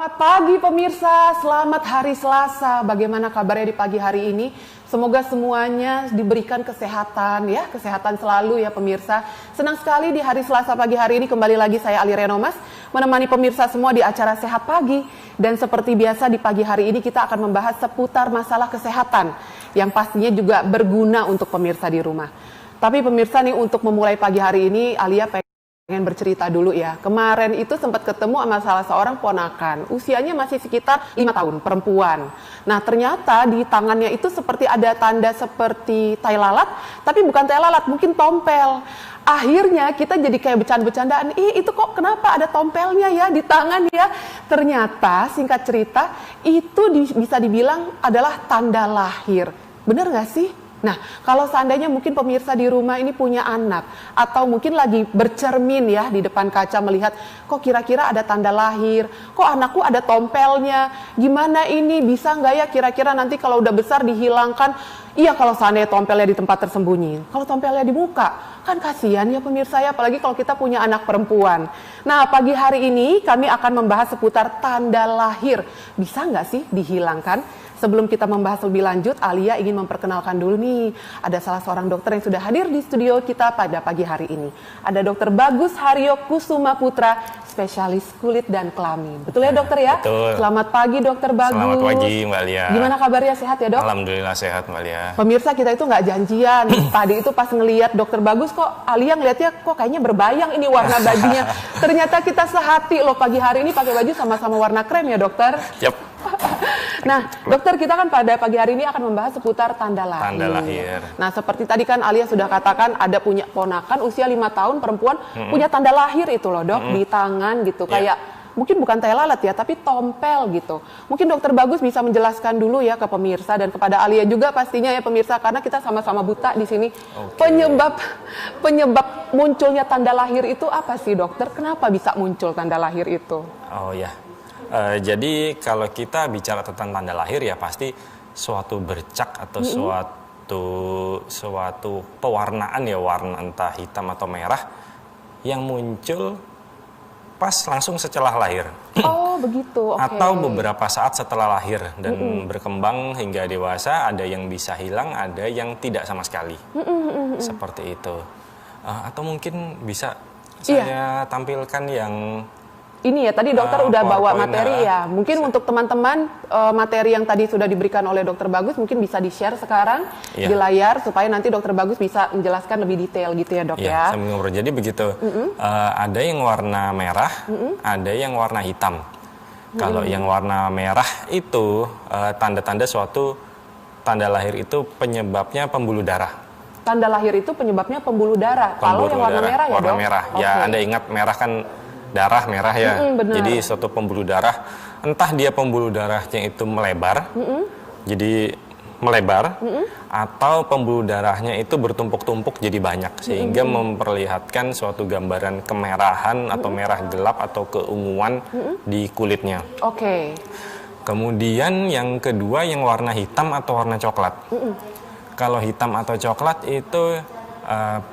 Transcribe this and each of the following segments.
Selamat pagi pemirsa, selamat hari Selasa. Bagaimana kabarnya di pagi hari ini? Semoga semuanya diberikan kesehatan ya, kesehatan selalu ya pemirsa. Senang sekali di hari Selasa pagi hari ini kembali lagi saya Ali Renomas menemani pemirsa semua di acara Sehat Pagi. Dan seperti biasa di pagi hari ini kita akan membahas seputar masalah kesehatan yang pastinya juga berguna untuk pemirsa di rumah. Tapi pemirsa nih, untuk memulai pagi hari ini Alia pengen bercerita dulu ya. Kemarin itu sempat ketemu sama salah seorang ponakan. Usianya masih sekitar 5 tahun, perempuan. Nah, ternyata di tangannya itu seperti ada tanda seperti tai lalat, tapi bukan tai lalat, mungkin tompel. Akhirnya kita jadi kayak bercanda-bercandaan, itu kok kenapa ada tompelnya ya di tangan ya? Ternyata singkat cerita itu bisa dibilang adalah tanda lahir. Bener nggak sih? Nah, kalau seandainya mungkin pemirsa di rumah ini punya anak atau mungkin lagi bercermin ya di depan kaca melihat kok kira-kira ada tanda lahir, kok anakku ada tompelnya, gimana ini bisa nggak ya kira-kira nanti kalau udah besar dihilangkan? Iya, kalau seandainya tompelnya di tempat tersembunyi, kalau tompelnya di muka, kan kasihan ya pemirsa ya, apalagi kalau kita punya anak perempuan. Nah, pagi hari ini kami akan membahas seputar tanda lahir, bisa nggak sih dihilangkan? Sebelum kita membahas lebih lanjut, Alia ingin memperkenalkan dulu nih, ada salah seorang dokter yang sudah hadir di studio kita pada pagi hari ini. Ada Dr. Bagus Haryo Kusuma Putra, spesialis kulit dan kelamin. Betul ya dokter ya? Betul. Selamat pagi Dokter Bagus. Selamat pagi Mbak Lia. Gimana kabarnya, sehat ya dok? Alhamdulillah sehat Mbak Lia. Pemirsa, kita itu nggak janjian. Tadi itu pas ngelihat Dokter Bagus kok Alia ngelihatnya kok kayaknya berbayang ini warna bajunya. Ternyata kita sehati loh pagi hari ini pakai baju sama-sama warna krem ya dokter. Yap. Nah, dokter, kita kan pada pagi hari ini akan membahas seputar tanda lahir. Tanda lahir. Nah, seperti tadi kan Alia sudah katakan ada punya ponakan usia 5 tahun perempuan punya tanda lahir itu loh dok, di tangan gitu. Kayak mungkin bukan tai lalat ya, tapi tompel gitu. Mungkin Dokter Bagus bisa menjelaskan dulu ya ke pemirsa dan kepada Alia juga pastinya ya pemirsa, karena kita sama-sama buta di sini. Penyebab munculnya tanda lahir itu apa sih dokter? Kenapa bisa muncul tanda lahir itu? Oh ya. Jadi kalau kita bicara tentang tanda lahir ya pasti suatu bercak atau suatu pewarnaan ya, warna entah hitam atau merah yang muncul pas langsung setelah lahir. Oh begitu. Okay. Atau beberapa saat setelah lahir dan berkembang hingga dewasa, ada yang bisa hilang, ada yang tidak sama sekali. Seperti itu. Atau mungkin bisa saya tampilkan yang ini ya, tadi dokter udah bawa materi ya. Mungkin untuk teman-teman materi yang tadi sudah diberikan oleh Dokter Bagus mungkin bisa di-share sekarang di layar supaya nanti Dokter Bagus bisa menjelaskan lebih detail gitu ya dok ya. Sambil ngobrol. Jadi begitu. Ada yang warna merah, ada yang warna hitam. Kalau yang warna merah itu tanda-tanda suatu tanda lahir itu penyebabnya pembuluh darah. Tanda lahir itu penyebabnya pembuluh darah. Kalau yang warna merah ya warna dok? merah. Ya Anda ingat merah kan darah merah ya. Jadi suatu pembuluh darah, entah dia pembuluh darahnya itu melebar, jadi melebar, atau pembuluh darahnya itu bertumpuk-tumpuk jadi banyak, sehingga memperlihatkan suatu gambaran kemerahan atau merah gelap atau keunguan di kulitnya. Oke. Kemudian yang kedua yang warna hitam atau warna coklat. Kalau hitam atau coklat itu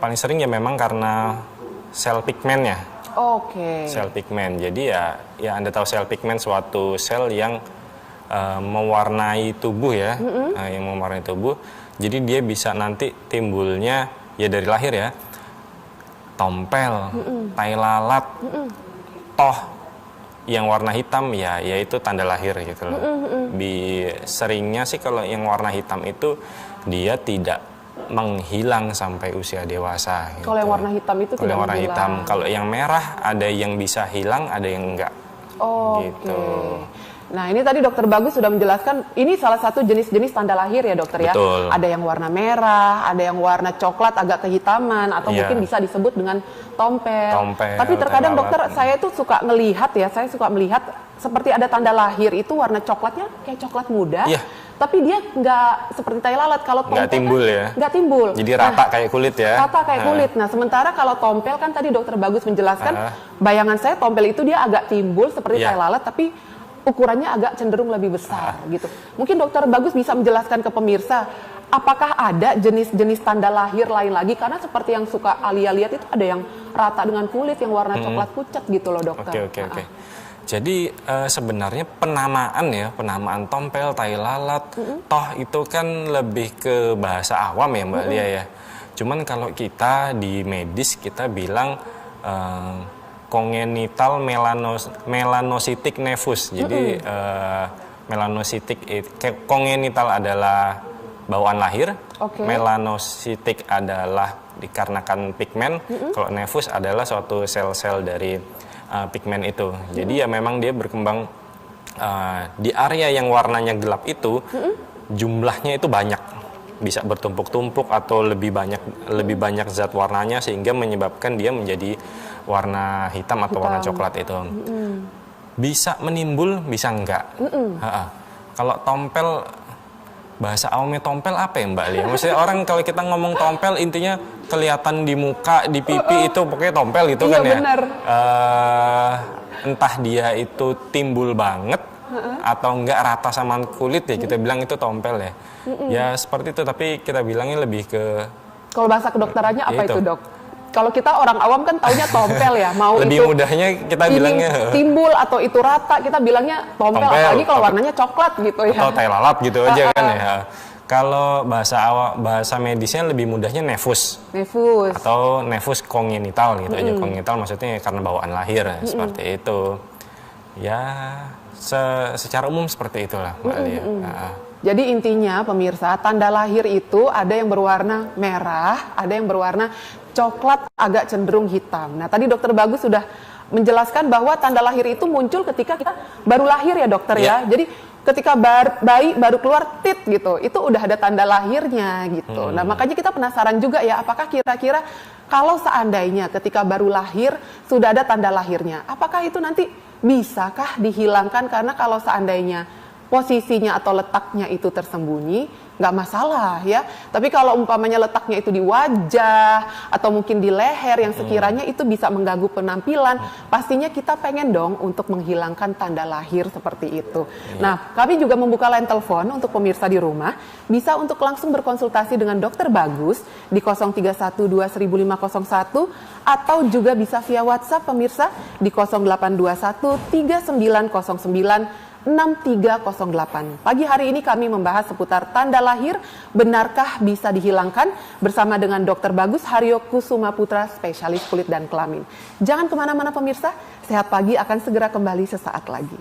paling sering ya memang karena sel pigmennya. Oke. Sel pigmen. Jadi ya Anda tahu sel pigmen suatu sel yang mewarnai tubuh ya, yang mewarnai tubuh. Jadi dia bisa nanti timbulnya ya dari lahir ya, tompel, tai lalat, toh yang warna hitam ya itu tanda lahir gitu loh. Seringnya sih kalau yang warna hitam itu dia tidak menghilang sampai usia dewasa. Gitu. Kalau yang warna hitam itu tidak warna menghilang. hitam. Kalau yang merah ada yang bisa hilang, ada yang enggak. Gitu. Nah ini tadi Dokter Bagus sudah menjelaskan ini salah satu jenis-jenis tanda lahir ya dokter ya. Betul. Ada yang warna merah, ada yang warna coklat agak kehitaman atau mungkin bisa disebut dengan tompel. Tapi terkadang dokter saya tuh suka melihat seperti ada tanda lahir itu warna coklatnya kayak coklat muda. Tapi dia nggak seperti tai lalat. Kalau tompel nggak timbul ya? Nggak timbul. Jadi rata kayak kulit ya? Rata kayak kulit. Nah sementara kalau tompel kan tadi Dokter Bagus menjelaskan, bayangan saya tompel itu dia agak timbul seperti tai lalat, tapi ukurannya agak cenderung lebih besar gitu. Mungkin Dokter Bagus bisa menjelaskan ke pemirsa, apakah ada jenis-jenis tanda lahir lain lagi? Karena seperti yang suka Alia lihat itu ada yang rata dengan kulit, yang warna coklat pucat gitu loh dokter. Oke. Jadi sebenarnya penamaan tompel, tai lalat, toh itu kan lebih ke bahasa awam ya Mbak Lia ya. Cuman kalau kita di medis kita bilang congenital melanocytic nevus. Jadi melanocytic congenital adalah bawaan lahir, melanocytic adalah dikarenakan pigmen, kalau nevus adalah suatu sel-sel dari pigmen itu. Jadi ya memang dia berkembang di area yang warnanya gelap itu, jumlahnya itu banyak, bisa bertumpuk-tumpuk atau lebih banyak zat warnanya sehingga menyebabkan dia menjadi warna hitam atau warna coklat itu. Bisa menimbul, bisa enggak. Kalau tompel, bahasa awamnya tompel apa ya Mbak Lia? Maksudnya orang kalau kita ngomong tompel intinya kelihatan di muka, di pipi itu pokoknya tompel gitu kan ya. Entah dia itu timbul banget atau enggak rata sama kulit ya kita bilang itu tompel ya. Ya seperti itu, tapi kita bilangnya lebih ke... Kalau bahasa kedokterannya apa itu dok? Kalau kita orang awam kan taunya tompel ya, mau lebih itu mudahnya kita bilangnya timbul atau itu rata, kita bilangnya tompel. Apalagi kalau warnanya coklat gitu ya. Atau tai lalat gitu aja kan ya. Kalau bahasa medisnya lebih mudahnya nevus. Atau nevus congenital gitu aja. Congenital maksudnya karena bawaan lahir seperti itu. Ya secara umum seperti itulah Mbak Lia. Jadi intinya pemirsa, tanda lahir itu ada yang berwarna merah, ada yang berwarna coklat agak cenderung hitam. Nah tadi dokter Bagus sudah menjelaskan bahwa tanda lahir itu muncul ketika kita baru lahir ya dokter ya. Jadi ketika bayi baru keluar tit gitu, itu udah ada tanda lahirnya gitu. Nah makanya kita penasaran juga ya, apakah kira-kira kalau seandainya ketika baru lahir sudah ada tanda lahirnya, apakah itu nanti bisakah dihilangkan? Karena kalau seandainya posisinya atau letaknya itu tersembunyi, nggak masalah ya. Tapi kalau umpamanya letaknya itu di wajah atau mungkin di leher yang sekiranya itu bisa mengganggu penampilan, pastinya kita pengen dong untuk menghilangkan tanda lahir seperti itu. Nah, kami juga membuka line telepon untuk pemirsa di rumah, bisa untuk langsung berkonsultasi dengan dokter Bagus di 0312501 atau juga bisa via WhatsApp pemirsa di 0821 3909 6308. Pagi hari ini kami membahas seputar tanda lahir, benarkah bisa dihilangkan bersama dengan Dr. Bagus Haryo Kusuma Putra, spesialis kulit dan kelamin. Jangan kemana-mana pemirsa, Sehat Pagi akan segera kembali sesaat lagi.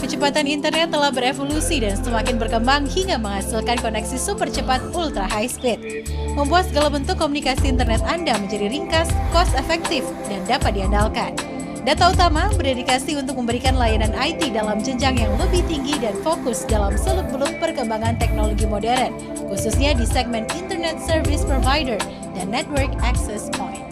Kecepatan internet telah berevolusi dan semakin berkembang hingga menghasilkan koneksi super cepat ultra high speed. Membuat segala bentuk komunikasi internet Anda menjadi ringkas, cost efektif, dan dapat diandalkan. Data Utama berdedikasi untuk memberikan layanan IT dalam jenjang yang lebih tinggi dan fokus dalam seluk-beluk perkembangan teknologi modern, khususnya di segmen Internet Service Provider dan Network Access Point.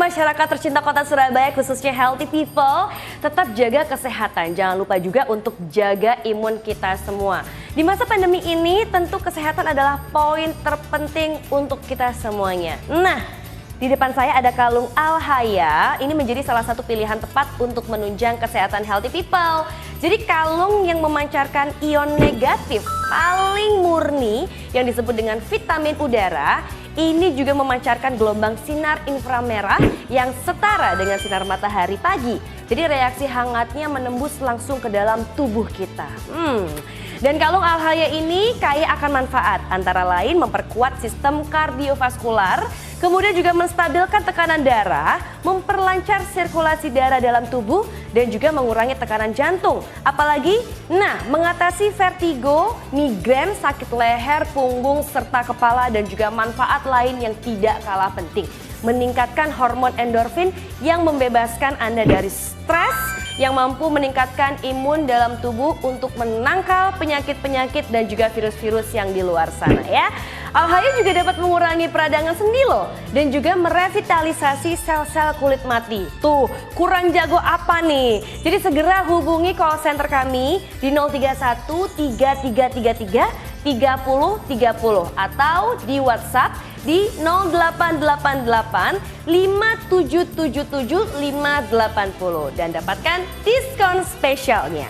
Masyarakat tercinta kota Surabaya khususnya healthy people, tetap jaga kesehatan. Jangan lupa juga untuk jaga imun kita semua. Di masa pandemi ini tentu kesehatan adalah poin terpenting untuk kita semuanya. Nah, di depan saya ada kalung Alhaya. Ini menjadi salah satu pilihan tepat untuk menunjang kesehatan healthy people. Jadi kalung yang memancarkan ion negatif paling murni yang disebut dengan vitamin udara. Ini juga memancarkan gelombang sinar inframerah yang setara dengan sinar matahari pagi. Jadi reaksi hangatnya menembus langsung ke dalam tubuh kita. Dan kalung Alhaya ini kaya akan manfaat, antara lain memperkuat sistem kardiovaskular, kemudian juga menstabilkan tekanan darah, memperlancar sirkulasi darah dalam tubuh, dan juga mengurangi tekanan jantung. Apalagi, mengatasi vertigo, migrain, sakit leher, punggung, serta kepala, dan juga manfaat lain yang tidak kalah penting. meningkatkan hormon endorfin yang membebaskan Anda dari stres, yang mampu meningkatkan imun dalam tubuh untuk menangkal penyakit-penyakit dan juga virus-virus yang di luar sana ya. AHY juga dapat mengurangi peradangan sendi loh dan juga merevitalisasi sel-sel kulit mati. Tuh, kurang jago apa nih? Jadi segera hubungi call center kami di 031 3333 3030 atau di WhatsApp di 0888 5777 580 dan dapatkan diskon spesialnya.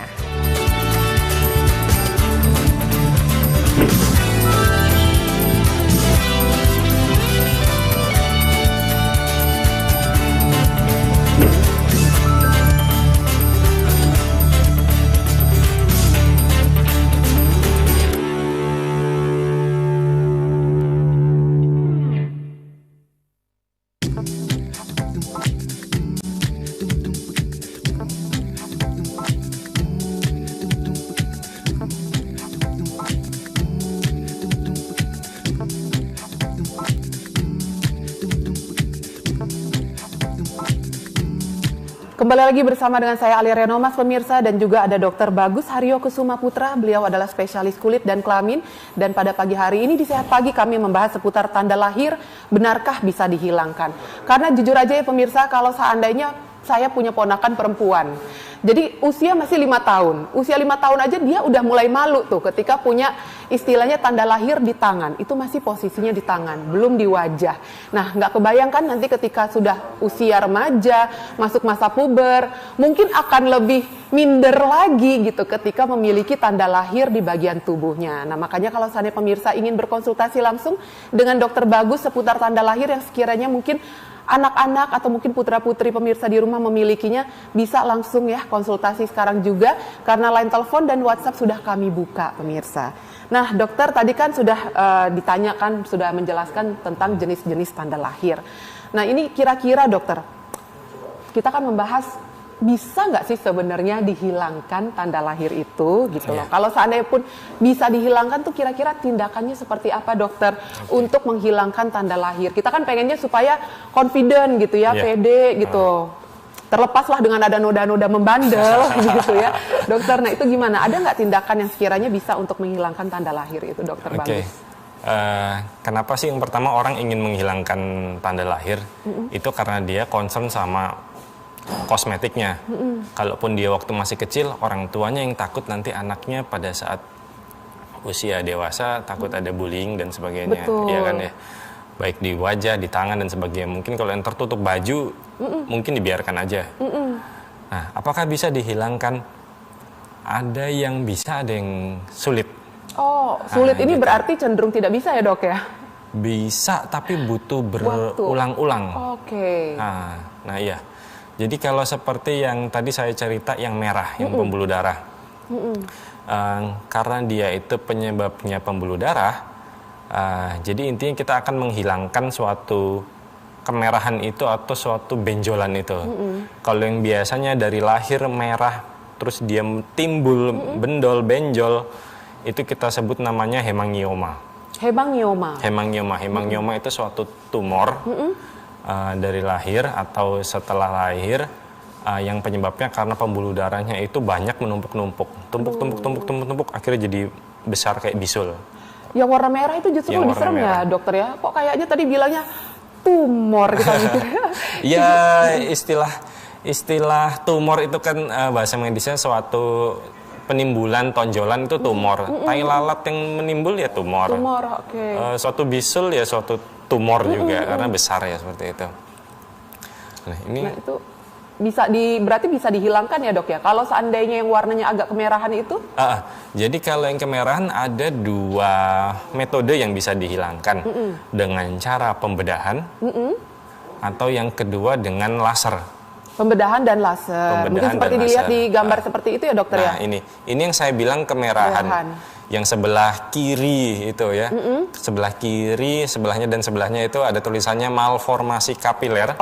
Kembali lagi bersama dengan saya Alia Renomas pemirsa, dan juga ada Dr. Bagus Haryo Kusuma Putra. Beliau adalah spesialis kulit dan kelamin, dan pada pagi hari ini di Sehat Pagi kami membahas seputar tanda lahir, benarkah bisa dihilangkan? Karena jujur aja ya pemirsa, kalau seandainya saya punya ponakan perempuan, jadi usia masih 5 tahun. Usia 5 tahun aja dia udah mulai malu tuh ketika punya istilahnya tanda lahir di tangan. Itu masih posisinya di tangan, belum di wajah. Nah, nggak kebayangkan nanti ketika sudah usia remaja, masuk masa puber, mungkin akan lebih minder lagi gitu ketika memiliki tanda lahir di bagian tubuhnya. Nah, makanya kalau seandainya pemirsa ingin berkonsultasi langsung dengan Dokter Bagus seputar tanda lahir yang sekiranya mungkin anak-anak atau mungkin putra-putri pemirsa di rumah memilikinya, bisa langsung ya konsultasi sekarang juga, karena line telepon dan WhatsApp sudah kami buka pemirsa. Nah dokter tadi kan sudah ditanyakan, sudah menjelaskan tentang jenis-jenis tanda lahir. Nah ini kira-kira dokter, kita kan membahas bisa nggak sih sebenarnya dihilangkan tanda lahir itu gitu loh. Kalau seandainya pun bisa dihilangkan tuh kira-kira tindakannya seperti apa dokter untuk menghilangkan tanda lahir? Kita kan pengennya supaya confident gitu ya, pede gitu. Terlepaslah dengan ada noda-noda membandel gitu ya. Dokter, nah itu gimana? Ada nggak tindakan yang sekiranya bisa untuk menghilangkan tanda lahir itu dokter Bagus? Kenapa sih yang pertama orang ingin menghilangkan tanda lahir? Itu karena dia concern sama kosmetiknya. Kalaupun dia waktu masih kecil, orang tuanya yang takut nanti anaknya pada saat usia dewasa takut ada bullying dan sebagainya. Iya kan ya. Baik di wajah, di tangan dan sebagainya. Mungkin kalau yang tertutup baju, mungkin dibiarkan aja. Nah, apakah bisa dihilangkan? Ada yang bisa, ada yang sulit. Oh, sulit ini gitu. Berarti cenderung tidak bisa ya dok ya? Bisa, tapi butuh berulang-ulang. Oke. Nah iya. Jadi kalau seperti yang tadi saya cerita yang merah, yang pembuluh darah, karena dia itu penyebabnya pembuluh darah, jadi intinya kita akan menghilangkan suatu kemerahan itu atau suatu benjolan itu. Kalau yang biasanya dari lahir merah, terus dia timbul bendol, benjol, itu kita sebut namanya hemangioma. Hemangioma itu suatu tumor. Dari lahir atau setelah lahir yang penyebabnya karena pembuluh darahnya itu banyak menumpuk-numpuk, tumpuk, akhirnya jadi besar kayak bisul. Yang warna merah itu justru lebih serem ya dokter ya? Kok kayaknya tadi bilangnya tumor kita mikir. Ya istilah tumor itu kan bahasa medisnya suatu penimbulan tonjolan itu tumor. Tai lalat yang menimbul ya tumor. Suatu bisul ya suatu tumor juga karena besar ya seperti itu. Nah itu berarti bisa dihilangkan ya dok ya? Kalau seandainya yang warnanya agak kemerahan itu? Jadi kalau yang kemerahan ada 2 metode yang bisa dihilangkan dengan cara pembedahan atau yang kedua dengan laser. Pembedahan dan laser. Mungkin seperti dilihat di gambar seperti itu ya dokter ya? Ini yang saya bilang kemerahan. Yang sebelah kiri itu ya, sebelah kiri, sebelahnya dan sebelahnya itu ada tulisannya malformasi kapiler.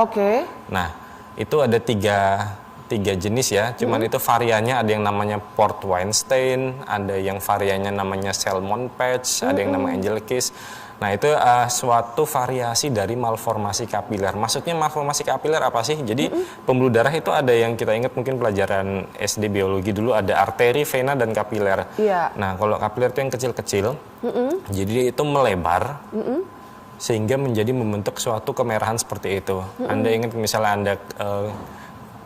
Nah, itu ada tiga jenis ya, cuman itu variannya ada yang namanya Port Weinstein, ada yang variannya namanya Salmon Patch, ada yang namanya Angel Kiss. Nah, itu suatu variasi dari malformasi kapiler. Maksudnya malformasi kapiler apa sih? Jadi pembuluh darah itu ada yang kita ingat mungkin pelajaran SD biologi dulu, ada arteri, vena, dan kapiler. Iya. Nah, kalau kapiler itu yang kecil-kecil, jadi itu melebar, sehingga menjadi membentuk suatu kemerahan seperti itu. Anda ingat misalnya Anda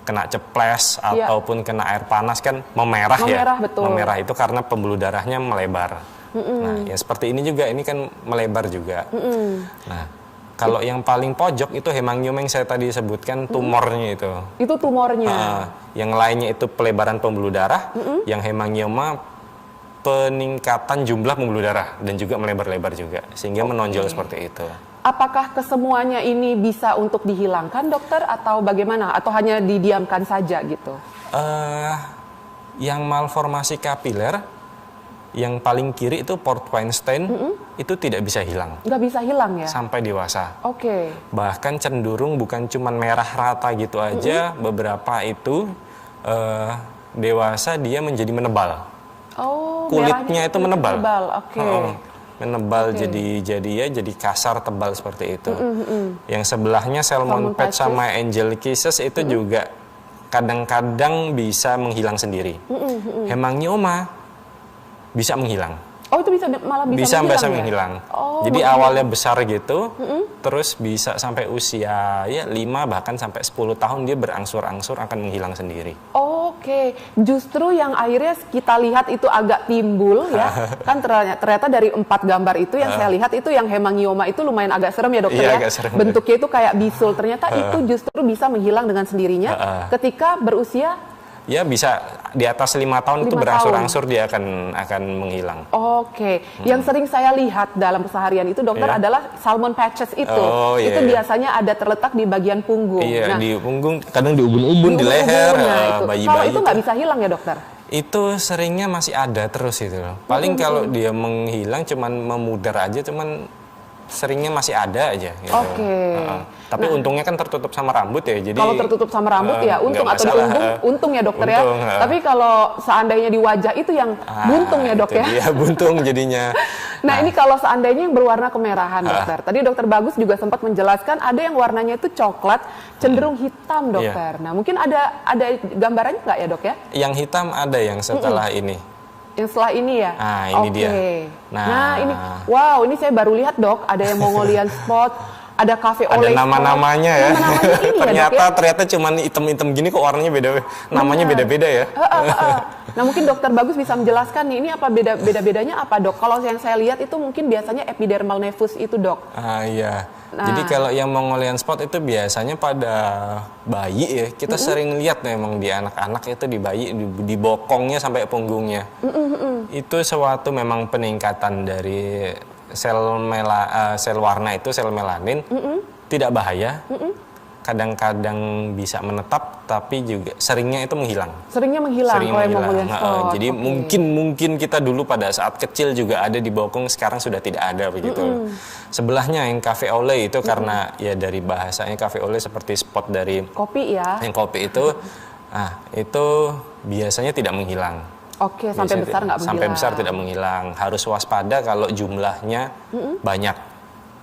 kena ceples ataupun kena air panas kan memerah ya? Betul. Memerah itu karena pembuluh darahnya melebar. Nah, ya seperti ini juga, ini kan melebar juga. Nah, kalau yang paling pojok itu hemangioma yang saya tadi sebutkan, tumornya itu. Itu tumornya. Yang lainnya itu pelebaran pembuluh darah, yang hemangioma peningkatan jumlah pembuluh darah dan juga melebar-lebar juga, sehingga menonjol seperti itu. Apakah kesemuanya ini bisa untuk dihilangkan, dokter, atau bagaimana? Atau hanya didiamkan saja gitu? Yang malformasi kapiler, yang paling kiri itu port Weinstein, itu tidak bisa hilang. Nggak bisa hilang ya? Sampai dewasa. Oke. Bahkan cenderung bukan cuma merah rata gitu aja, beberapa itu dewasa dia menjadi menebal. Oh, kulitnya itu menebal. Oke. Menebal jadi kasar, tebal seperti itu. Yang sebelahnya salmon patch sama angel kisses itu juga kadang-kadang bisa menghilang sendiri. Hemangioma bisa menghilang. Oh, itu malah bisa menghilang. Oh, jadi awalnya besar gitu, terus bisa sampai usia 5 bahkan sampai 10 tahun dia berangsur-angsur akan menghilang sendiri. Oke, justru yang akhirnya kita lihat itu agak timbul ya, kan ternyata dari 4 gambar itu yang saya lihat itu yang hemangioma itu lumayan agak serem ya dokter ya. Agak serem, bentuknya itu kayak bisul, ternyata itu justru bisa menghilang dengan sendirinya ketika berusia. Ya bisa di atas 5 tahun itu berangsur-angsur dia akan menghilang. Oke, yang sering saya lihat dalam keseharian itu dokter adalah salmon patches itu. Itu biasanya ada terletak di bagian punggung. Iya, di punggung, kadang di ubun-ubun, di leher, bayi-bayi. Kalau itu nggak bisa hilang ya dokter? Itu seringnya masih ada terus itu loh. Paling kalau dia menghilang cuman memudar aja, cuman seringnya masih ada aja gitu. Tapi untungnya kan tertutup sama rambut ya. Jadi kalau tertutup sama rambut ya untung, atau di untung ya dokter ya. Tapi kalau seandainya di wajah itu yang buntung ya dok ya. Iya, buntung jadinya. Nah, ini kalau seandainya yang berwarna kemerahan dokter. Tadi dokter Bagus juga sempat menjelaskan ada yang warnanya itu coklat cenderung hitam dokter. Nah, mungkin ada gambarannya nggak ya dok ya? Yang hitam ada yang setelah ini. Yang setelah ini ya? Nah, ini dia. Nah, ini, wow, ini saya baru lihat dok, ada yang Mongolian spot, ada cafe oleh. Ada nama-namanya ya. Nama-namanya ini ternyata cuma hitam-hitam gini kok warnanya beda. Namanya beda-beda ya. Nah, mungkin dokter Bagus bisa menjelaskan nih, ini apa beda-bedanya apa dok? Kalau yang saya lihat itu mungkin biasanya epidermal nevus itu dok. Iya. Nah. Jadi kalau yang Mongolian spot itu biasanya pada bayi ya. Kita sering lihat memang di anak-anak itu di bayi, di bokongnya sampai punggungnya. Itu suatu memang peningkatan dari sel warna itu, sel melanin. Tidak bahaya. Kadang-kadang bisa menetap, tapi juga seringnya itu menghilang. Seringnya menghilang. Jadi mungkin kita dulu pada saat kecil juga ada di bokong, sekarang sudah tidak ada begitu. Sebelahnya yang cafe au lait itu karena ya dari bahasanya cafe au lait seperti spot dari kopi ya. Yang kopi itu, itu biasanya tidak menghilang. Oke, sampai besar nggak menghilang. Sampai besar tidak menghilang. Harus waspada kalau jumlahnya banyak.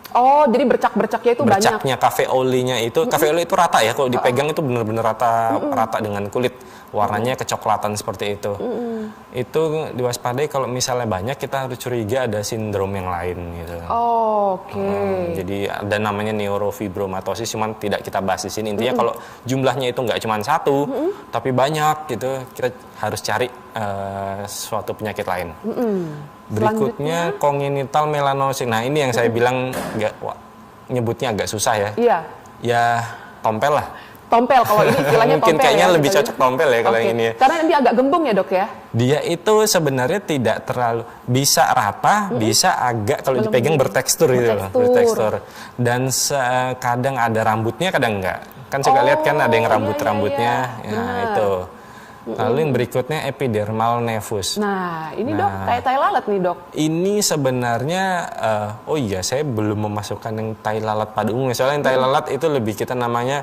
Oh, jadi bercak-bercaknya itu banyak. Bercaknya cafe au lait-nya itu, cafe au lait itu rata ya, kalau dipegang itu benar-benar rata dengan kulit. Warnanya kecoklatan seperti itu. Itu diwaspadai kalau misalnya banyak, kita harus curiga ada sindrom yang lain gitu. Jadi ada namanya neurofibromatosis, cuman tidak kita bahas di sini. Intinya kalau jumlahnya itu nggak cuma satu, tapi banyak gitu, kita harus cari suatu penyakit lain. Berikutnya congenital melanosis. Nah, ini yang saya bilang nyebutnya agak susah ya. Iya. Ya, tompel lah. Tompel, kalau ini istilahnya mungkin tompel kayaknya ya, lebih cocok tompel ya kalau yang ini ya. Karena dia agak gembung ya dok ya? Dia itu sebenarnya tidak terlalu, bisa rata, bisa agak kalau dipegang bertekstur gitu loh. Bertekstur. Dan kadang ada rambutnya, kadang enggak. Kan suka lihat kan ada yang rambut-rambutnya. Nah, itu. Lalu yang berikutnya epidermal nevus. Nah, ini dok, kayak tai lalat nih dok. Ini sebenarnya, saya belum memasukkan yang tai lalat pada umumnya. Soalnya yang tai lalat itu lebih kita namanya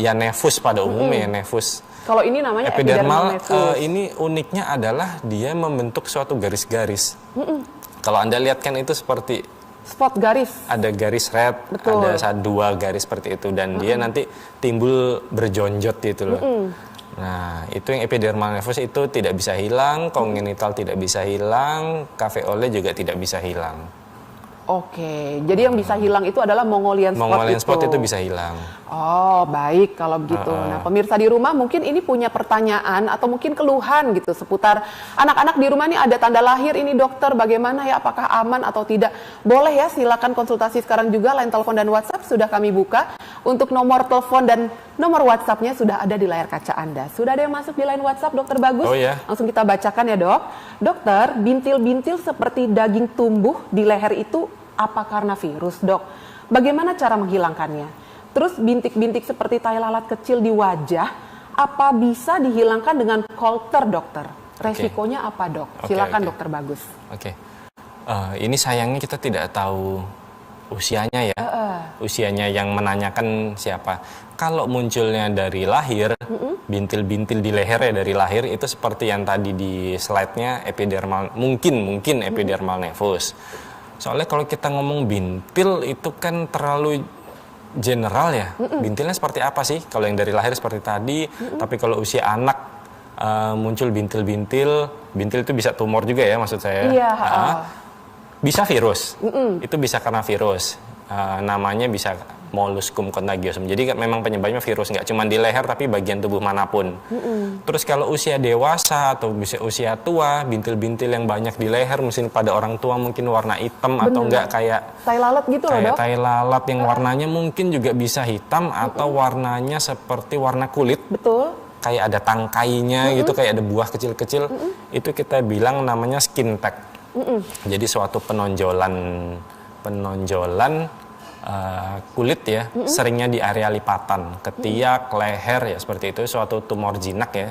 ya nevus pada umumnya, ya nevus. Kalau ini namanya epidermal nevus. Ini uniknya adalah dia membentuk suatu garis-garis. Kalau Anda lihat kan itu seperti spot garis. Ada garis red, Betul. ada 2 garis seperti itu, dan dia nanti timbul berjonjot gitu loh. Nah, itu yang epidermal nevus itu tidak bisa hilang, kongenital tidak bisa hilang, caveole juga tidak bisa hilang. Oke, jadi yang bisa hilang itu adalah Mongolian spot. Mongolian spot itu bisa hilang. Oh, baik kalau begitu. Nah, pemirsa di rumah mungkin ini punya pertanyaan atau mungkin keluhan gitu seputar anak-anak di rumah ini ada tanda lahir ini dokter, bagaimana ya, apakah aman atau tidak? Boleh ya, silakan konsultasi sekarang juga, line telepon dan WhatsApp sudah kami buka. Untuk nomor telepon dan nomor WhatsApp-nya sudah ada di layar kaca Anda. Sudah ada yang masuk di line WhatsApp, Dokter Bagus? Oh ya. Langsung kita bacakan ya, Dok. Dokter, bintil-bintil seperti daging tumbuh di leher itu apa karena virus, Dok? Bagaimana cara menghilangkannya? Terus bintik-bintik seperti tai lalat kecil di wajah, apa bisa dihilangkan dengan Colter, Dokter? Resikonya apa, Dok? Silakan, Dokter Bagus. Ini sayangnya kita tidak tahu usianya ya. Usianya yang menanyakan siapa. Kalau munculnya dari lahir, bintil-bintil di leher ya dari lahir, itu seperti yang tadi di slide-nya epidermal, mungkin epidermal nevus. Soalnya kalau kita ngomong bintil itu kan terlalu general ya. Bintilnya seperti apa sih? Kalau yang dari lahir seperti tadi, tapi kalau usia anak muncul bintil-bintil, bintil itu bisa tumor juga ya maksud saya. Iya. Bisa virus, itu bisa karena virus. Namanya bisa molluscum contagiosum. Jadi memang penyebabnya virus, nggak cuma di leher tapi bagian tubuh manapun. Terus kalau usia dewasa atau bisa usia tua, bintil-bintil yang banyak di leher, mungkin pada orang tua mungkin warna hitam atau enggak kayak tai lalat gitu loh, Dok. Tai lalat yang warnanya mungkin juga bisa hitam atau warnanya seperti warna kulit. Betul. Kayak ada tangkainya gitu, kayak ada buah kecil-kecil. Itu kita bilang namanya skin tag. Jadi suatu penonjolan kulit ya, seringnya di area lipatan, ketiak, leher ya seperti itu, suatu tumor jinak ya,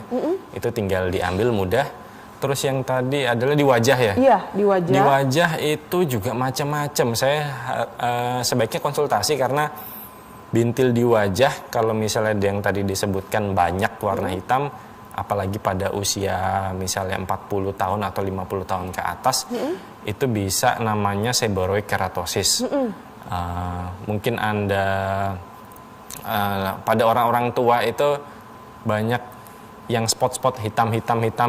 itu tinggal diambil mudah. Terus yang tadi adalah di wajah ya? Iya, di wajah. Di wajah itu juga macam-macam. Saya sebaiknya konsultasi karena bintil di wajah, kalau misalnya yang tadi disebutkan banyak warna hitam, apalagi pada usia misalnya 40 tahun atau 50 tahun ke atas, itu bisa namanya seborrheic keratosis. Mungkin Anda pada orang-orang tua itu banyak yang spot-spot hitam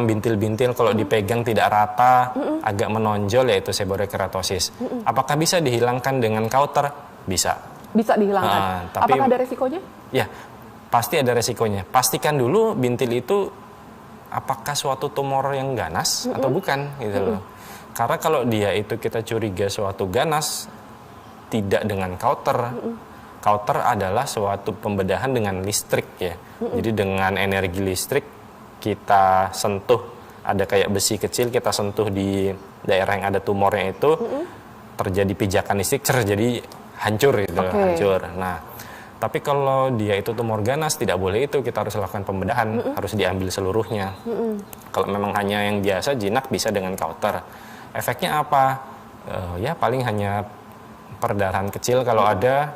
bintil-bintil kalau dipegang tidak rata, agak menonjol, yaitu seborrheic keratosis. Apakah bisa dihilangkan dengan Colter? Bisa. Bisa dihilangkan. Tapi, apakah ada resikonya? Ya, pasti ada resikonya. Pastikan dulu bintil itu apakah suatu tumor yang ganas atau bukan gitu loh. Karena kalau dia itu kita curiga suatu ganas, tidak dengan Colter. Colter adalah suatu pembedahan dengan listrik ya. Jadi dengan energi listrik kita sentuh, ada kayak besi kecil kita sentuh di daerah yang ada tumornya itu, terjadi pijakan listrik, jadi hancur gitu, hancur. Nah, tapi kalau dia itu tumor ganas, tidak boleh itu, kita harus lakukan pembedahan, harus diambil seluruhnya. Kalau memang hanya yang biasa, jinak bisa dengan Colter. Efeknya apa? Ya paling hanya perdarahan kecil kalau ada,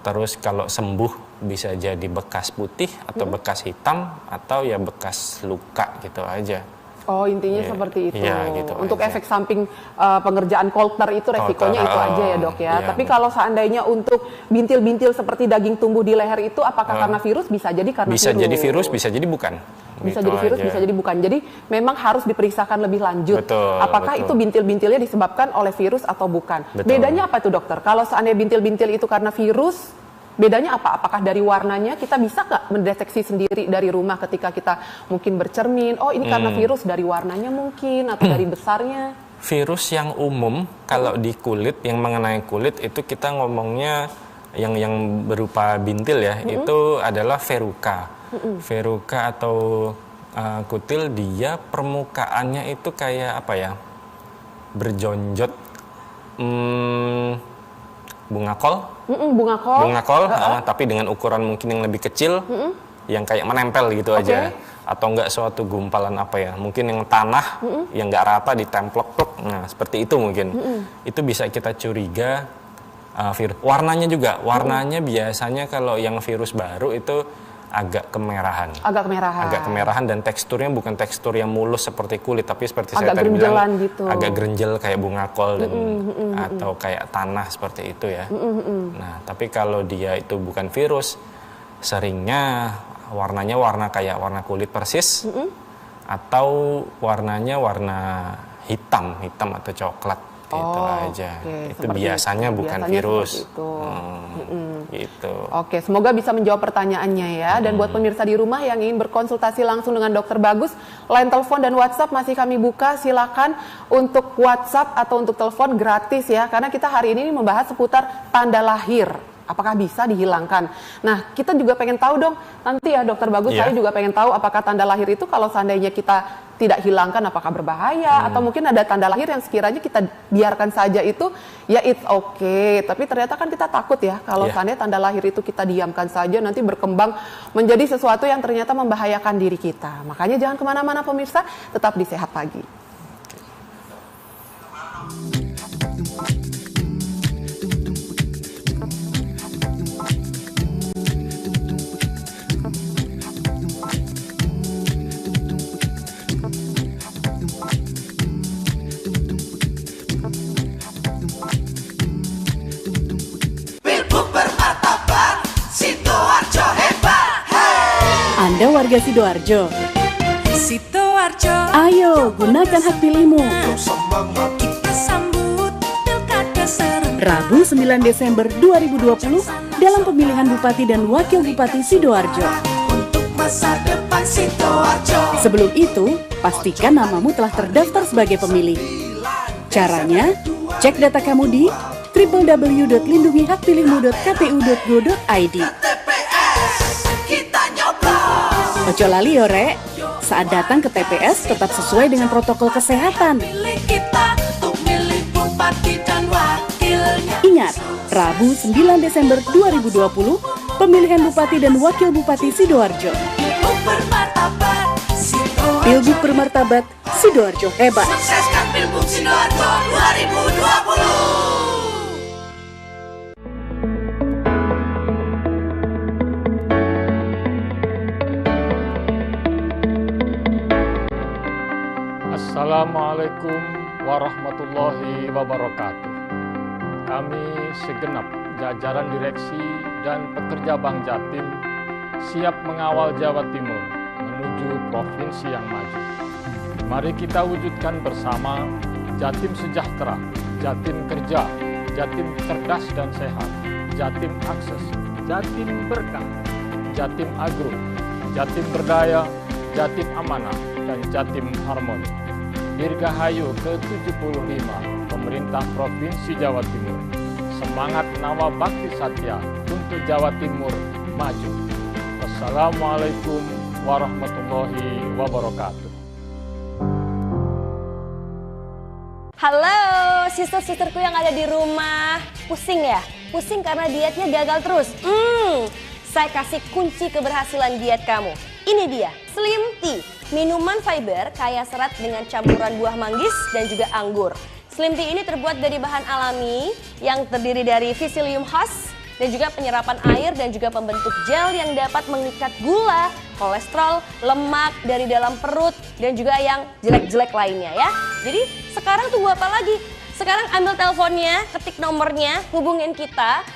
terus kalau sembuh bisa jadi bekas putih atau bekas hitam atau ya bekas luka gitu aja. Oh, intinya seperti itu. Ya, gitu untuk aja. Efek samping pengerjaan Colter itu resikonya itu aja ya, Dok ya. Tapi kalau seandainya untuk bintil-bintil seperti daging tumbuh di leher itu apakah karena virus? Bisa jadi karena virus. Bisa jadi virus, bisa jadi bukan. Bisa gitu jadi virus, aja. Bisa jadi bukan. Jadi memang harus diperiksakan lebih lanjut. Betul, apakah itu bintil-bintilnya disebabkan oleh virus atau bukan. Betul. Bedanya apa itu, Dokter? Kalau seandainya bintil-bintil itu karena virus, bedanya apa? Apakah dari warnanya kita bisa nggak mendeteksi sendiri dari rumah ketika kita mungkin bercermin, oh ini karena virus, dari warnanya mungkin atau dari besarnya? Virus yang umum kalau di kulit, yang mengenai kulit itu kita ngomongnya yang berupa bintil ya, itu adalah verruca. Verruca atau kutil, dia permukaannya itu kayak apa ya? Berjonjot bunga kol. Bunga kol, tapi dengan ukuran mungkin yang lebih kecil, yang kayak menempel gitu aja. Atau enggak suatu gumpalan apa ya, mungkin yang tanah yang enggak rata ditemplok-plok, nah seperti itu mungkin. Itu bisa kita curiga virus. Warnanya juga, warnanya biasanya kalau yang virus baru itu agak kemerahan. Agak kemerahan Dan teksturnya bukan tekstur yang mulus seperti kulit, tapi seperti agak saya tadi bilang gitu. agak gerenjel kayak bunga kol dan atau kayak tanah seperti itu ya. Nah, tapi kalau dia itu bukan virus, seringnya warnanya kayak warna kulit persis atau warnanya warna hitam atau coklat. Itu aja. Itu biasanya bukan virus. Gitu. Oke, semoga bisa menjawab pertanyaannya ya. Dan buat pemirsa di rumah yang ingin berkonsultasi langsung dengan Dokter Bagus, line telepon dan WhatsApp masih kami buka. Silakan untuk WhatsApp atau untuk telepon gratis ya. Karena kita hari ini membahas seputar tanda lahir. Apakah bisa dihilangkan? Nah, kita juga pengen tahu dong, nanti ya Dokter Bagus, saya juga pengen tahu apakah tanda lahir itu kalau seandainya kita tidak hilangkan apakah berbahaya, atau mungkin ada tanda lahir yang sekiranya kita biarkan saja itu, ya it's okay. Tapi ternyata kan kita takut ya, kalau seandainya tanda lahir itu kita diamkan saja, nanti berkembang menjadi sesuatu yang ternyata membahayakan diri kita. Makanya jangan kemana-mana pemirsa, tetap di Sehat Pagi. Anda warga Sidoarjo. Ayo gunakan hak pilihmu. Kita sambut pilkada serentak. Rabu 9 Desember 2020 dalam pemilihan Bupati dan Wakil Bupati Sidoarjo. Untuk masa depan Sidoarjo. Sebelum itu, pastikan namamu telah terdaftar sebagai pemilih. Caranya, cek data kamu di www.lindungihakpilihmu.kpu.go.id. Ojo lali yo rek, saat datang ke TPS tetap sesuai dengan protokol kesehatan. Pilih kita untuk milih bupati dan wakilnya. Ingat, Rabu 9 Desember 2020, pemilihan Bupati dan Wakil Bupati Sidoarjo. Pilbuk bermartabat Sidoarjo. Pilbuk bermartabat Sidoarjo hebat. Sukseskan Pilbuk Sidoarjo 2020. Assalamualaikum warahmatullahi wabarakatuh. Kami segenap jajaran direksi dan pekerja Bank Jatim siap mengawal Jawa Timur menuju provinsi yang maju. Mari kita wujudkan bersama Jatim Sejahtera, Jatim Kerja, Jatim Cerdas dan Sehat, Jatim Akses, Jatim Berkah, Jatim Agro, Jatim Berdaya, Jatim Amanah, dan Jatim Harmoni. Dirgahayu ke-75 Pemerintah Provinsi Jawa Timur. Semangat Nawa Bakti Satya untuk Jawa Timur maju. Wassalamualaikum warahmatullahi wabarakatuh. Halo sister-sisterku yang ada di rumah. Pusing ya? Pusing karena dietnya gagal terus? Saya kasih kunci keberhasilan diet kamu. Ini dia, Slim Tea. Minuman fiber kaya serat dengan campuran buah manggis dan juga anggur. Slim Tea ini terbuat dari bahan alami yang terdiri dari Psyllium husk dan juga penyerapan air dan juga pembentuk gel yang dapat mengikat gula, kolesterol, lemak dari dalam perut dan juga yang jelek-jelek lainnya ya. Jadi sekarang tunggu apa lagi? Sekarang ambil teleponnya, ketik nomornya, hubungin kita.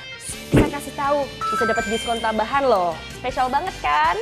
Saya kasih tahu bisa dapat diskon tambahan loh. Spesial banget kan?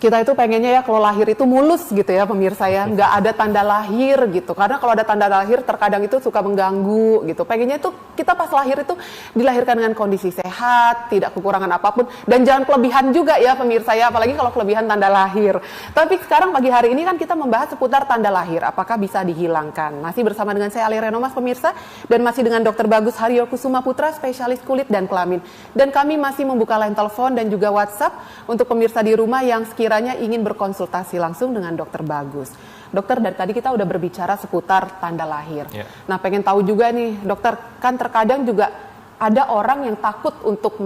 Kita itu pengennya ya kalau lahir itu mulus gitu ya pemirsa ya, nggak ada tanda lahir gitu. Karena kalau ada tanda lahir terkadang itu suka mengganggu gitu. Pengennya itu kita pas lahir itu dilahirkan dengan kondisi sehat, tidak kekurangan apapun. Dan jangan kelebihan juga ya pemirsa ya, apalagi kalau kelebihan tanda lahir. Tapi sekarang pagi hari ini kan kita membahas seputar tanda lahir, apakah bisa dihilangkan. Masih bersama dengan saya Ali Renomas pemirsa, dan masih dengan Dr. Bagus Haryo Kusuma Putra, spesialis kulit dan kelamin. Dan kami masih membuka line telepon dan juga WhatsApp untuk pemirsa di rumah yang sekiranya sekiranya ingin berkonsultasi langsung dengan Dokter Bagus. Dokter, dari tadi kita udah berbicara seputar tanda lahir. Nah, pengen tahu juga nih, dokter, kan terkadang juga ada orang yang takut untuk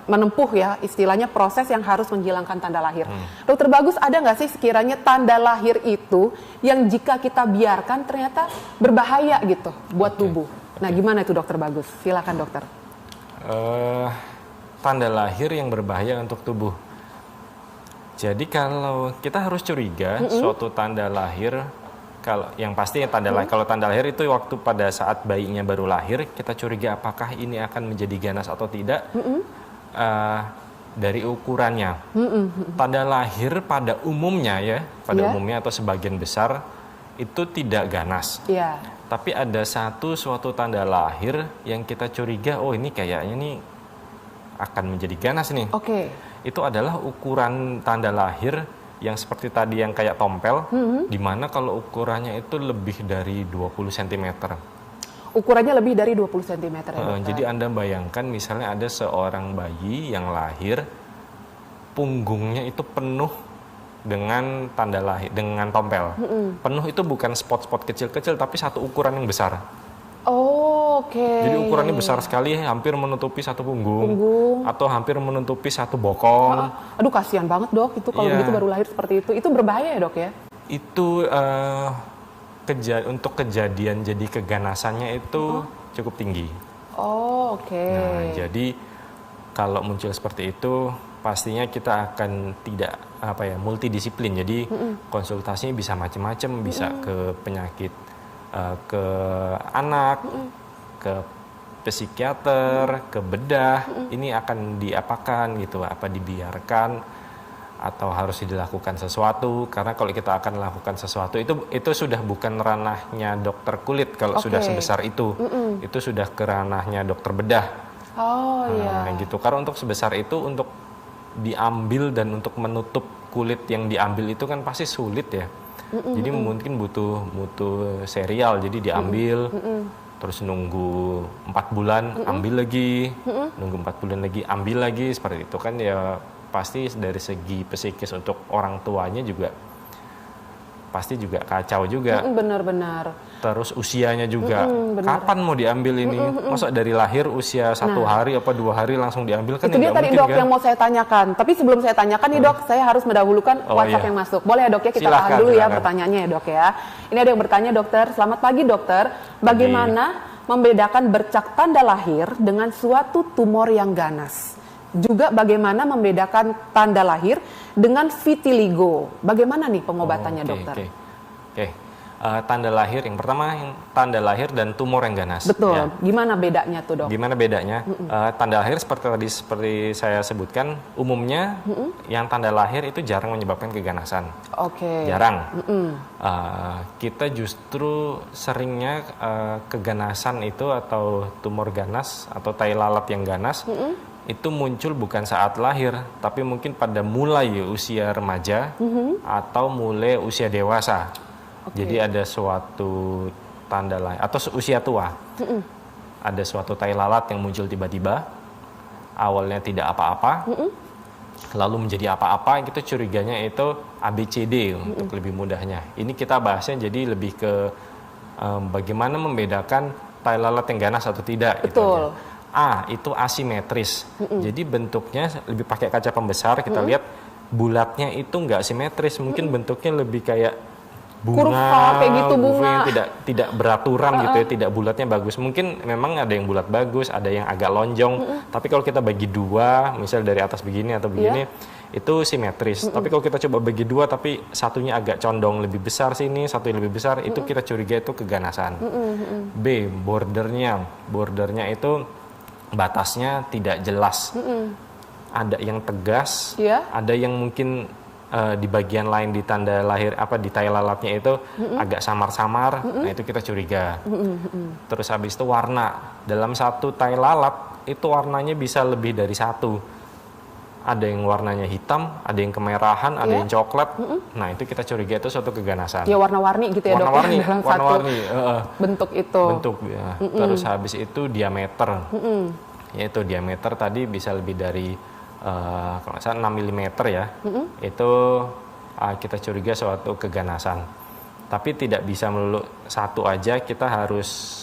menempuh ya istilahnya proses yang harus menghilangkan tanda lahir. Dokter Bagus, ada nggak sih sekiranya tanda lahir itu yang jika kita biarkan ternyata berbahaya gitu buat tubuh? Nah, gimana itu Dokter Bagus? Silakan dokter. Tanda lahir yang berbahaya untuk tubuh. Jadi kalau kita harus curiga suatu tanda lahir, kalau yang pasti tanda lahir, kalau tanda lahir itu waktu pada saat bayinya baru lahir, kita curiga apakah ini akan menjadi ganas atau tidak dari ukurannya. Tanda lahir pada umumnya ya, umumnya atau sebagian besar itu tidak ganas. Tapi ada suatu tanda lahir yang kita curiga, oh ini kayaknya nih akan menjadi ganas nih. Itu adalah ukuran tanda lahir yang seperti tadi yang kayak tompel, di mana kalau ukurannya itu lebih dari 20 cm. Ukurannya lebih dari 20 cm ya, jadi Anda bayangkan misalnya ada seorang bayi yang lahir, punggungnya itu penuh dengan tanda lahir, dengan tompel. Penuh itu bukan spot-spot kecil-kecil, tapi satu ukuran yang besar. Jadi ukurannya besar sekali, hampir menutupi satu punggung, atau hampir menutupi satu bokong. Aduh, kasihan banget dok, itu kalau begitu baru lahir seperti itu. Itu berbahaya ya dok ya? Itu untuk kejadian jadi keganasannya itu cukup tinggi. Nah, jadi kalau muncul seperti itu, pastinya kita akan tidak multidisiplin. Jadi konsultasinya bisa macam-macam, bisa ke penyakit, ke anak, ke psikiater, ke bedah. Ini akan diapakan gitu, apa dibiarkan atau harus dilakukan sesuatu? Karena kalau kita akan melakukan sesuatu itu sudah bukan ranahnya dokter kulit kalau sudah sebesar itu. Itu sudah ke ranahnya dokter bedah. Gitu. Karena untuk sebesar itu, untuk diambil dan untuk menutup kulit yang diambil itu kan pasti sulit ya. Jadi mungkin butuh serial, jadi diambil, terus nunggu 4 bulan, ambil lagi, nunggu 4 bulan lagi, ambil lagi, seperti itu kan ya. Pasti dari segi psikis untuk orang tuanya juga pasti juga kacau juga. Benar-benar. Terus usianya juga, kapan mau diambil ini? Masa dari lahir usia 1 hari apa 2 hari langsung diambil kan? Itu dia tadi dok yang mau saya tanyakan. Tapi sebelum saya tanyakan nih dok, saya harus mendahulukan WhatsApp yang masuk. Boleh ya dok ya, kita tahan dulu ya pertanyaannya ya dok ya. Ini ada yang bertanya dokter, selamat pagi dokter. Bagaimana membedakan bercak tanda lahir dengan suatu tumor yang ganas? Juga bagaimana membedakan tanda lahir dengan vitiligo? Bagaimana nih pengobatannya dokter? Tanda lahir yang pertama, tanda lahir dan tumor yang ganas. Betul. Ya. Gimana bedanya tuh dok? Gimana bedanya? Tanda lahir seperti saya sebutkan, umumnya yang tanda lahir itu jarang menyebabkan keganasan. Jarang. Kita justru seringnya keganasan itu atau tumor ganas atau tai lalat yang ganas itu muncul bukan saat lahir, tapi mungkin pada mulai usia remaja atau mulai usia dewasa. Jadi ada suatu tanda lahir atau usia tua. Ada suatu tai lalat yang muncul tiba-tiba, awalnya tidak apa-apa, lalu menjadi apa-apa. Itu curiganya itu ABCD untuk lebih mudahnya. Ini kita bahasnya jadi lebih ke bagaimana membedakan tai lalat yang ganas atau tidak. Betul. Gitu. Itu asimetris. Jadi bentuknya lebih pakai kaca pembesar, kita lihat bulatnya itu nggak simetris, mungkin bentuknya lebih kayak bunga, kurva, kayak gitu bunga yang tidak beraturan gitu ya, tidak bulatnya bagus. Mungkin memang ada yang bulat bagus, ada yang agak lonjong. Tapi kalau kita bagi dua, misal dari atas begini atau begini, itu simetris. Tapi kalau kita coba bagi dua, tapi satunya agak condong lebih besar sini, satu yang lebih besar, itu kita curiga itu keganasan. B, bordernya itu batasnya tidak jelas. Ada yang tegas, ada yang mungkin di bagian lain di tanda lahir di tai lalatnya itu agak samar-samar. Nah, itu kita curiga. Terus habis itu warna. Dalam satu tai lalat itu warnanya bisa lebih dari satu. Ada yang warnanya hitam, ada yang kemerahan, ada yang coklat. Nah, itu kita curiga itu suatu keganasan. Ya warna-warni gitu ya dok. Warna-warni. Bentuk itu. Bentuk ya. Terus habis itu diameter. Yaitu diameter tadi bisa lebih dari kalau nggak salah 6 mm ya, itu kita curiga suatu keganasan. Tapi tidak bisa melulu satu aja, kita harus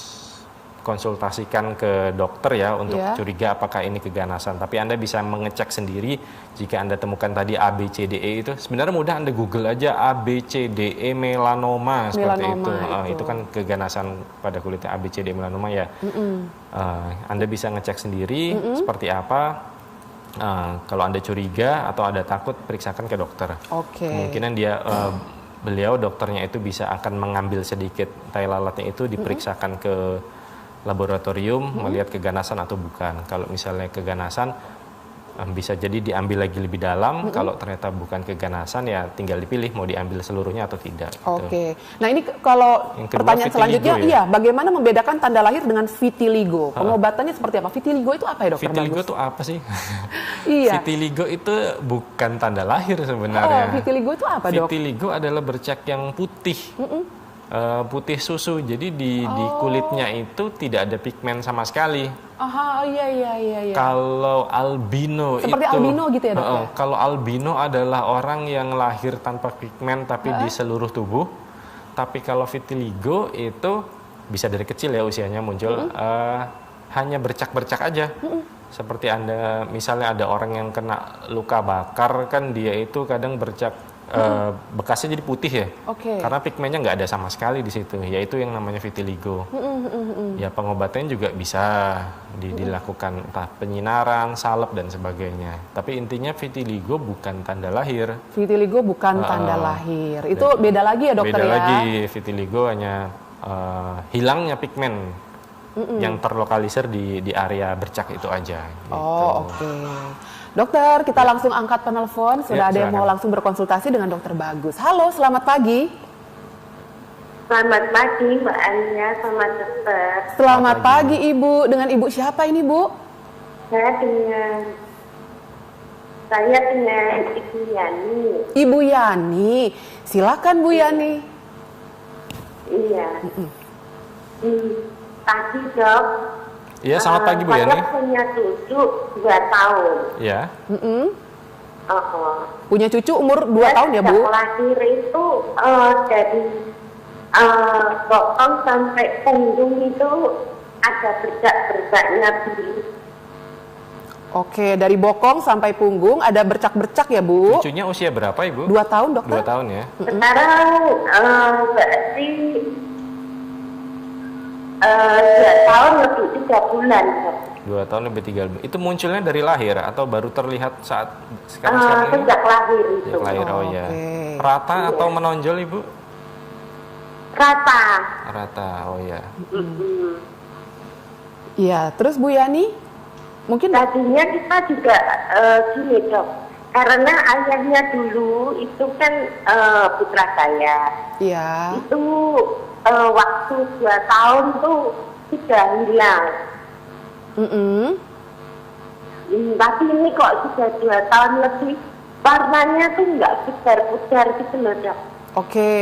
konsultasikan ke dokter ya untuk curiga apakah ini keganasan. Tapi Anda bisa mengecek sendiri jika Anda temukan tadi ABCDE itu. Sebenarnya mudah, Anda Google aja ABCDE melanoma seperti itu. Itu kan keganasan pada kulitnya, ABCDE melanoma ya. Anda bisa ngecek sendiri seperti apa. Kalau Anda curiga atau ada takut, periksakan ke dokter. Kemungkinan beliau dokternya itu bisa akan mengambil sedikit tai lalatnya itu, diperiksakan ke laboratorium, melihat keganasan atau bukan. Kalau misalnya keganasan, bisa jadi diambil lagi lebih dalam. Kalau ternyata bukan keganasan, ya tinggal dipilih mau diambil seluruhnya atau tidak. Oke. Nah ini kalau pertanyaan selanjutnya, iya, bagaimana membedakan tanda lahir dengan vitiligo? Pengobatannya seperti apa? Vitiligo itu apa ya, Dokter Vitiligo Bagus? itu apa sih? Iya. Vitiligo itu bukan tanda lahir sebenarnya. Vitiligo itu apa, Dok? Vitiligo adalah bercak yang putih. Putih susu, jadi di kulitnya itu tidak ada pigmen sama sekali. Iya. Kalau albino seperti itu, albino gitu ya, Dok? Kalau albino adalah orang yang lahir tanpa pigmen tapi di seluruh tubuh. Tapi kalau vitiligo itu bisa dari kecil ya usianya muncul, hanya bercak-bercak aja. Seperti Anda, misalnya ada orang yang kena luka bakar, kan dia itu kadang bercak, bekasnya jadi putih ya, karena pigmennya nggak ada sama sekali di situ, yaitu yang namanya vitiligo. Ya pengobatannya juga bisa dilakukan entah penyinaran, salep dan sebagainya. Tapi intinya vitiligo bukan tanda lahir. Vitiligo bukan tanda lahir. Itu beda lagi ya, Dokter, beda ya? lagi, vitiligo hanya hilangnya pigmen yang terlokalisir di area bercak itu aja. Gitu. Dokter, kita langsung angkat penelpon. Sudah ada yang mau langsung berkonsultasi dengan Dokter Bagus. Halo, selamat pagi. Selamat pagi, Mbak Alia, sama dokter. Selamat pagi, Ibu. Dengan Ibu siapa ini, Bu? Saya dengan Ibu Yani. Ibu Yani. Silakan, Bu Yani. Iya. Tadi, Dok. Iya, selamat pagi Bu Yani. Saya punya cucu 2 tahun. Iya. Punya cucu umur 2 tahun ya, Bu? Lahir itu dari bokong sampai punggung itu ada bercak-bercaknya biru. Oke, dari bokong sampai punggung ada bercak-bercak ya, Bu? Cucunya usia berapa, Ibu? 2 tahun, Dokter? 2 tahun ya. Sekarang berarti 2 tahun lebih 3 bulan. 2 tahun lebih 3 bulan. Itu munculnya dari lahir atau baru terlihat saat sekarang ini? Sejak lahir itu. Sejak lahir, ya. Rata atau menonjol, Ibu? Rata. Rata, ya. Iya, terus Bu Yani? Mungkin tadinya kita juga gini, Dok. Karena ayahnya dulu itu kan putra saya. Iya. Itu waktu 2 tahun tuh sudah hilang. Tapi ini kok sudah 2 tahun lebih, warnanya tuh nggak pudar-pudar gitu loh, Dok. Oke.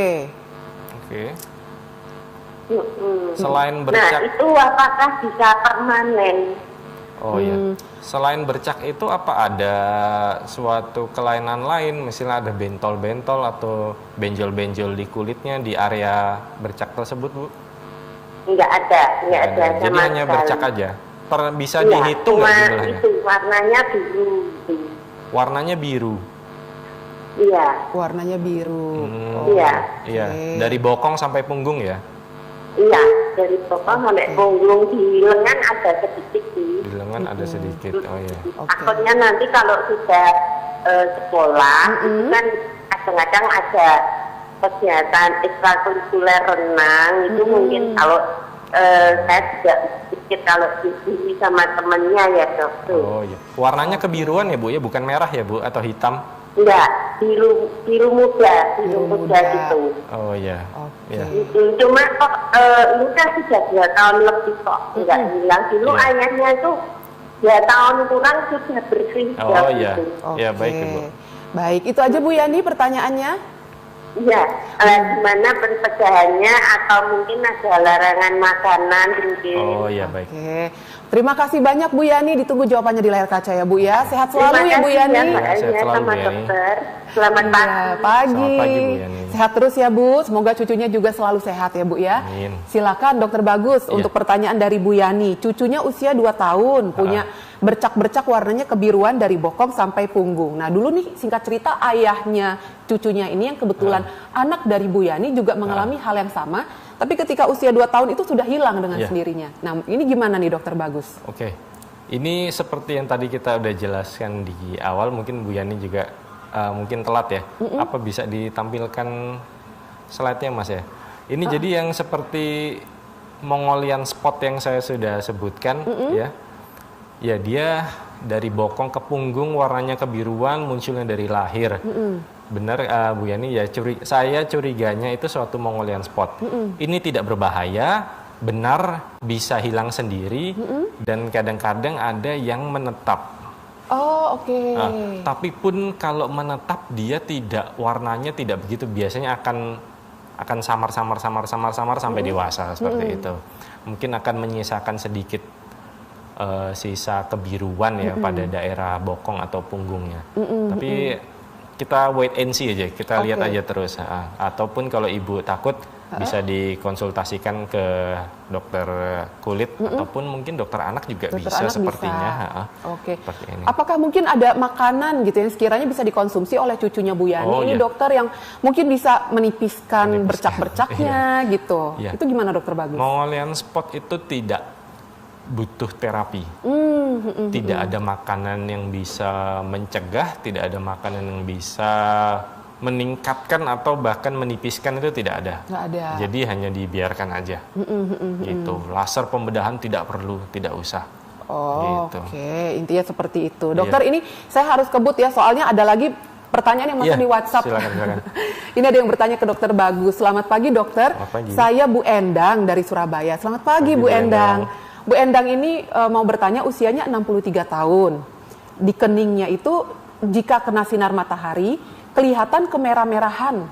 Selain bercak, nah itu apakah bisa permanen? Selain bercak itu apa ada suatu kelainan lain, misalnya ada bentol-bentol atau benjol-benjol di kulitnya di area bercak tersebut, Bu? Nggak ada. Jadi hanya bercak aja. Bisa dihitung nggak jumlahnya? Itu warnanya biru. Warnanya biru. Iya. Warnanya biru. Iya. Dari bokong sampai punggung ya? Iya, dari bokong sampai punggung. Di lengan ada sedikit. Di lengan ada sedikit, Takutnya nanti kalau sudah sekolah, itu kan kadang-kadang ada kegiatan ekstrakurikuler renang, itu mungkin kalau saya juga sedikit kalau diskusi sama temennya ya, Dok. Warnanya kebiruan ya, Bu ya, bukan merah ya, Bu, atau hitam? Enggak, biru muda gitu. Cuma kok ini kan sudah 2 tahun lebih kok nggak hilang. Dulu ayahnya itu 2 tahun kurang sudah bersih. Baik, Ibu. Baik, itu aja Bu Yani pertanyaannya. Iya, gimana pencegahannya atau mungkin ada larangan makanan mungkin. Baik. Terima kasih banyak Bu Yani, ditunggu jawabannya di layar kaca ya Bu ya. Sehat selalu ya Bu Yani. Sehat selalu, sama Bu Yani. dokter. Selamat Ya, pagi. pagi. Selamat pagi, Bu Yani. Sehat terus ya Bu. Semoga cucunya juga selalu sehat ya Bu ya. Amin. Silakan Dokter Bagus Iya. untuk pertanyaan dari Bu Yani. Cucunya usia 2 tahun, punya bercak-bercak warnanya kebiruan dari bokong sampai punggung. Nah dulu nih singkat cerita ayahnya cucunya ini yang kebetulan anak dari Bu Yani juga mengalami hal yang sama. Tapi ketika usia 2 tahun itu sudah hilang dengan Iya. sendirinya. Nah ini gimana nih Dokter Bagus? Oke, ini seperti yang tadi kita udah jelaskan di awal, mungkin Bu Yani juga mungkin telat ya. Apa bisa ditampilkan slide-nya Mas ya? Ini jadi yang seperti Mongolian spot yang saya sudah sebutkan ya. Ya dia dari bokong ke punggung warnanya kebiruan, munculnya dari lahir. Benar Bu Yani ya, saya curiganya itu suatu Mongolian spot. Ini tidak berbahaya, benar bisa hilang sendiri dan kadang-kadang ada yang menetap. Oh oke. Tapi pun kalau menetap dia tidak, warnanya tidak begitu, biasanya akan samar sampai dewasa seperti itu. Mungkin akan menyisakan sedikit sisa kebiruan ya pada daerah bokong atau punggungnya. Tapi kita wait and see aja, kita lihat aja terus. Ataupun kalau ibu takut bisa dikonsultasikan ke dokter kulit ataupun mungkin dokter anak juga Dokter bisa anak sepertinya. Oke. Seperti ini. Apakah mungkin ada makanan gitu yang sekiranya bisa dikonsumsi oleh cucunya Bu Yani? Oh, ini iya. dokter yang mungkin bisa menipiskan bercak-bercaknya gitu. Iya. Itu gimana Dokter Bagus? Mongolian spot itu tidak butuh terapi. Tidak ada makanan yang bisa mencegah, tidak ada makanan yang bisa meningkatkan atau bahkan menipiskan, itu tidak ada. Nggak ada. Jadi hanya dibiarkan aja. Gitu. Laser pembedahan tidak perlu, tidak usah. Oh, Gitu. oke. Intinya seperti itu. Dokter, ini saya harus kebut ya, soalnya ada lagi pertanyaan yang masuk Iya, di WhatsApp. silakan. Ini ada yang bertanya ke Dokter Bagus. Selamat pagi Dokter. Selamat pagi. Saya Bu Endang dari Surabaya. Selamat pagi Bu Endang. Bu Endang ini mau bertanya, usianya 63 tahun. Di keningnya itu jika kena sinar matahari kelihatan kemerah-merahan.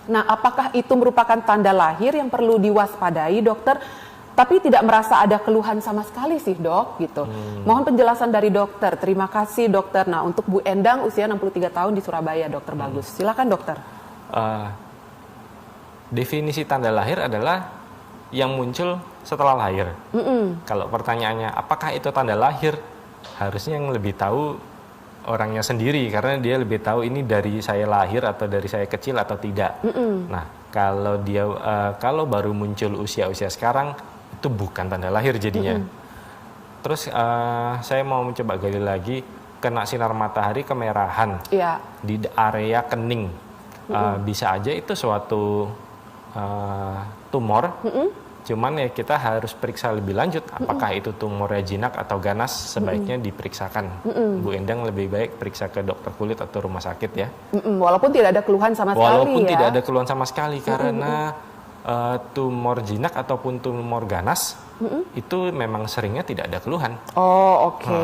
Nah, apakah itu merupakan tanda lahir yang perlu diwaspadai, Dokter? Tapi tidak merasa ada keluhan sama sekali sih, Dok, gitu. Mohon penjelasan dari dokter. Terima kasih, Dokter. Nah, untuk Bu Endang usia 63 tahun di Surabaya, Dokter Bagus. Silakan, Dokter. Definisi tanda lahir adalah yang muncul setelah lahir. Kalau pertanyaannya apakah itu tanda lahir, harusnya yang lebih tahu orangnya sendiri, karena dia lebih tahu ini dari saya lahir atau dari saya kecil atau tidak. Nah, kalau dia kalau baru muncul usia-usia sekarang, itu bukan tanda lahir jadinya. Terus saya mau mencoba gali lagi, kena sinar matahari kemerahan di area kening. Bisa aja itu suatu tumor. Cuman ya kita harus periksa lebih lanjut, apakah itu tumornya jinak atau ganas, sebaiknya diperiksakan. Bu Endang lebih baik periksa ke dokter kulit atau rumah sakit ya. Walaupun tidak ada keluhan sama sekali ya. Walaupun tidak ada keluhan sama sekali, karena tumor jinak ataupun tumor ganas itu memang seringnya tidak ada keluhan. Oh, oke.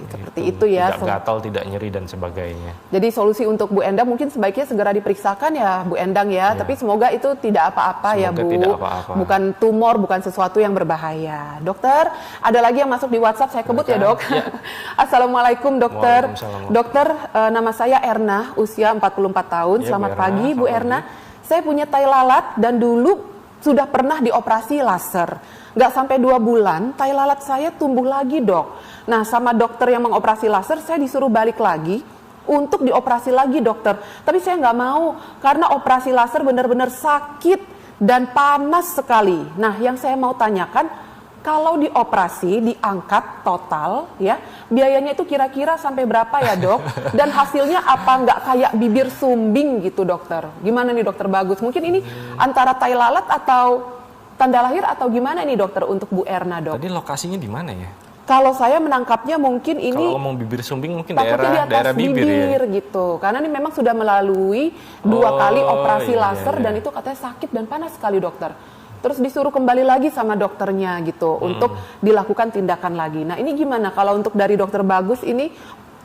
Seperti itu ya. Tidak gatal, tidak nyeri dan sebagainya. Jadi solusi untuk Bu Endang mungkin sebaiknya segera diperiksakan ya Bu Endang ya. Tapi semoga itu tidak apa-apa ya Bu. Tidak apa-apa. Bukan tumor, bukan sesuatu yang berbahaya. Dokter, ada lagi yang masuk di WhatsApp, saya kebut ya Dok. Ya. Assalamualaikum Dokter. Waalaikumsalam. Dokter, nama saya Erna, usia 44 tahun. Ya, Selamat Bu Erna. pagi Bu Selamat Erna. Saya punya tai lalat dan dulu sudah pernah dioperasi laser. Nggak sampai 2 bulan, tai lalat saya tumbuh lagi, Dok. Nah, sama dokter yang mengoperasi laser, saya disuruh balik lagi untuk dioperasi lagi, dokter. Tapi saya nggak mau, karena operasi laser benar-benar sakit dan panas sekali. Nah, yang saya mau tanyakan, kalau dioperasi, diangkat total, ya, biayanya itu kira-kira sampai berapa ya, Dok? Dan hasilnya apa nggak kayak bibir sumbing gitu, dokter? Gimana nih, Dokter Bagus? Mungkin ini antara tai lalat atau tanda lahir atau gimana nih, dokter, untuk Bu Erna, Dok? Tadi lokasinya di mana ya? Kalau saya menangkapnya mungkin ini Kalau ngomong bibir sumbing mungkin takutnya di atas daerah bibir ya. gitu. Karena ini memang sudah melalui 2 kali operasi laser dan itu katanya sakit dan panas sekali, dokter. Terus disuruh kembali lagi sama dokternya gitu untuk dilakukan tindakan lagi. Nah, ini gimana kalau untuk dari Dokter Bagus ini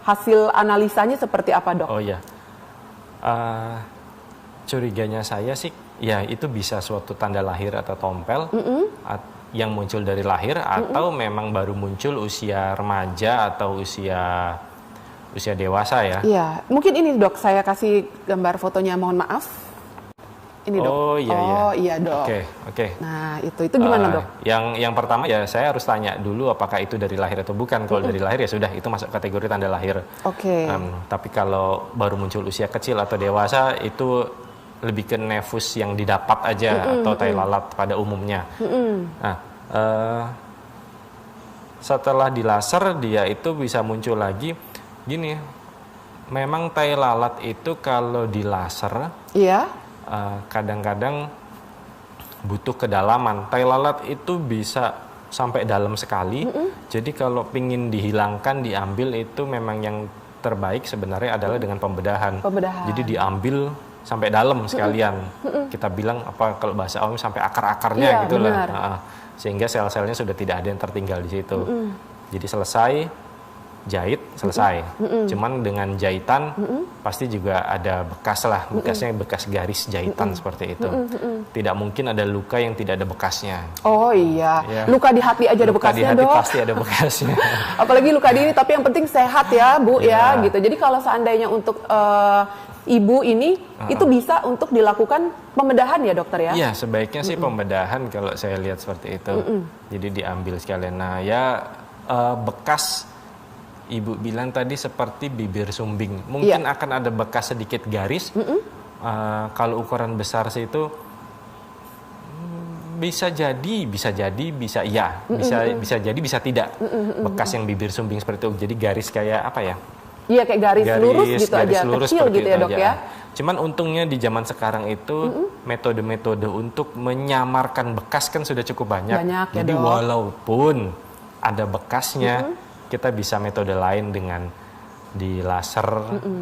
hasil analisanya seperti apa, Dok? Oh iya. Curiganya saya sih ya itu bisa suatu tanda lahir atau tompel. yang muncul dari lahir atau memang baru muncul usia remaja atau usia dewasa ya? Iya, mungkin ini dok, saya kasih gambar fotonya, mohon maaf. Ini dok. Oh iya, oh, iya dok. Oke. Nah itu gimana dok? Yang pertama ya saya harus tanya dulu apakah itu dari lahir atau bukan. Kalau dari lahir ya sudah, itu masuk kategori tanda lahir. Oke. Tapi kalau baru muncul usia kecil atau dewasa itu lebih ke nefus yang didapat aja atau tai lalat pada umumnya. Nah, setelah di laser dia itu bisa muncul lagi. Gini, memang tai lalat itu kalau di laser, kadang-kadang butuh kedalaman. Tai lalat itu bisa sampai dalam sekali. Jadi kalau pingin dihilangkan, diambil itu memang yang terbaik sebenarnya adalah dengan pembedahan. Jadi diambil sampai dalam sekalian. Kita bilang apa kalau bahasa awam sampai akar-akarnya gitu lah. Sehingga sel-selnya sudah tidak ada yang tertinggal di situ. Jadi selesai jahit, selesai. Cuman dengan jahitan pasti juga ada bekas lah, bekasnya bekas garis jahitan seperti itu. Tidak mungkin ada luka yang tidak ada bekasnya. Oh iya, luka di hati aja ada bekasnya dok. Pasti ada bekasnya. Apalagi luka di ini, tapi yang penting sehat ya Bu ya gitu. Jadi kalau seandainya untuk ibu ini itu bisa untuk dilakukan pembedahan ya dokter ya? Iya, sebaiknya sih pembedahan kalau saya lihat seperti itu. Jadi diambil sekalian. Nah ya bekas ibu bilang tadi seperti bibir sumbing. Mungkin akan ada bekas sedikit garis. Kalau ukuran besar sih itu bisa jadi, bisa jadi, bisa tidak. Bekas yang bibir sumbing seperti itu. Jadi garis kayak apa ya? Iya, kayak garis lurus gitu garis aja, lurus kecil gitu ya dok ya. Cuman untungnya di zaman sekarang itu metode-metode untuk menyamarkan bekas kan sudah cukup banyak. Jadi dok, walaupun ada bekasnya, kita bisa metode lain dengan di laser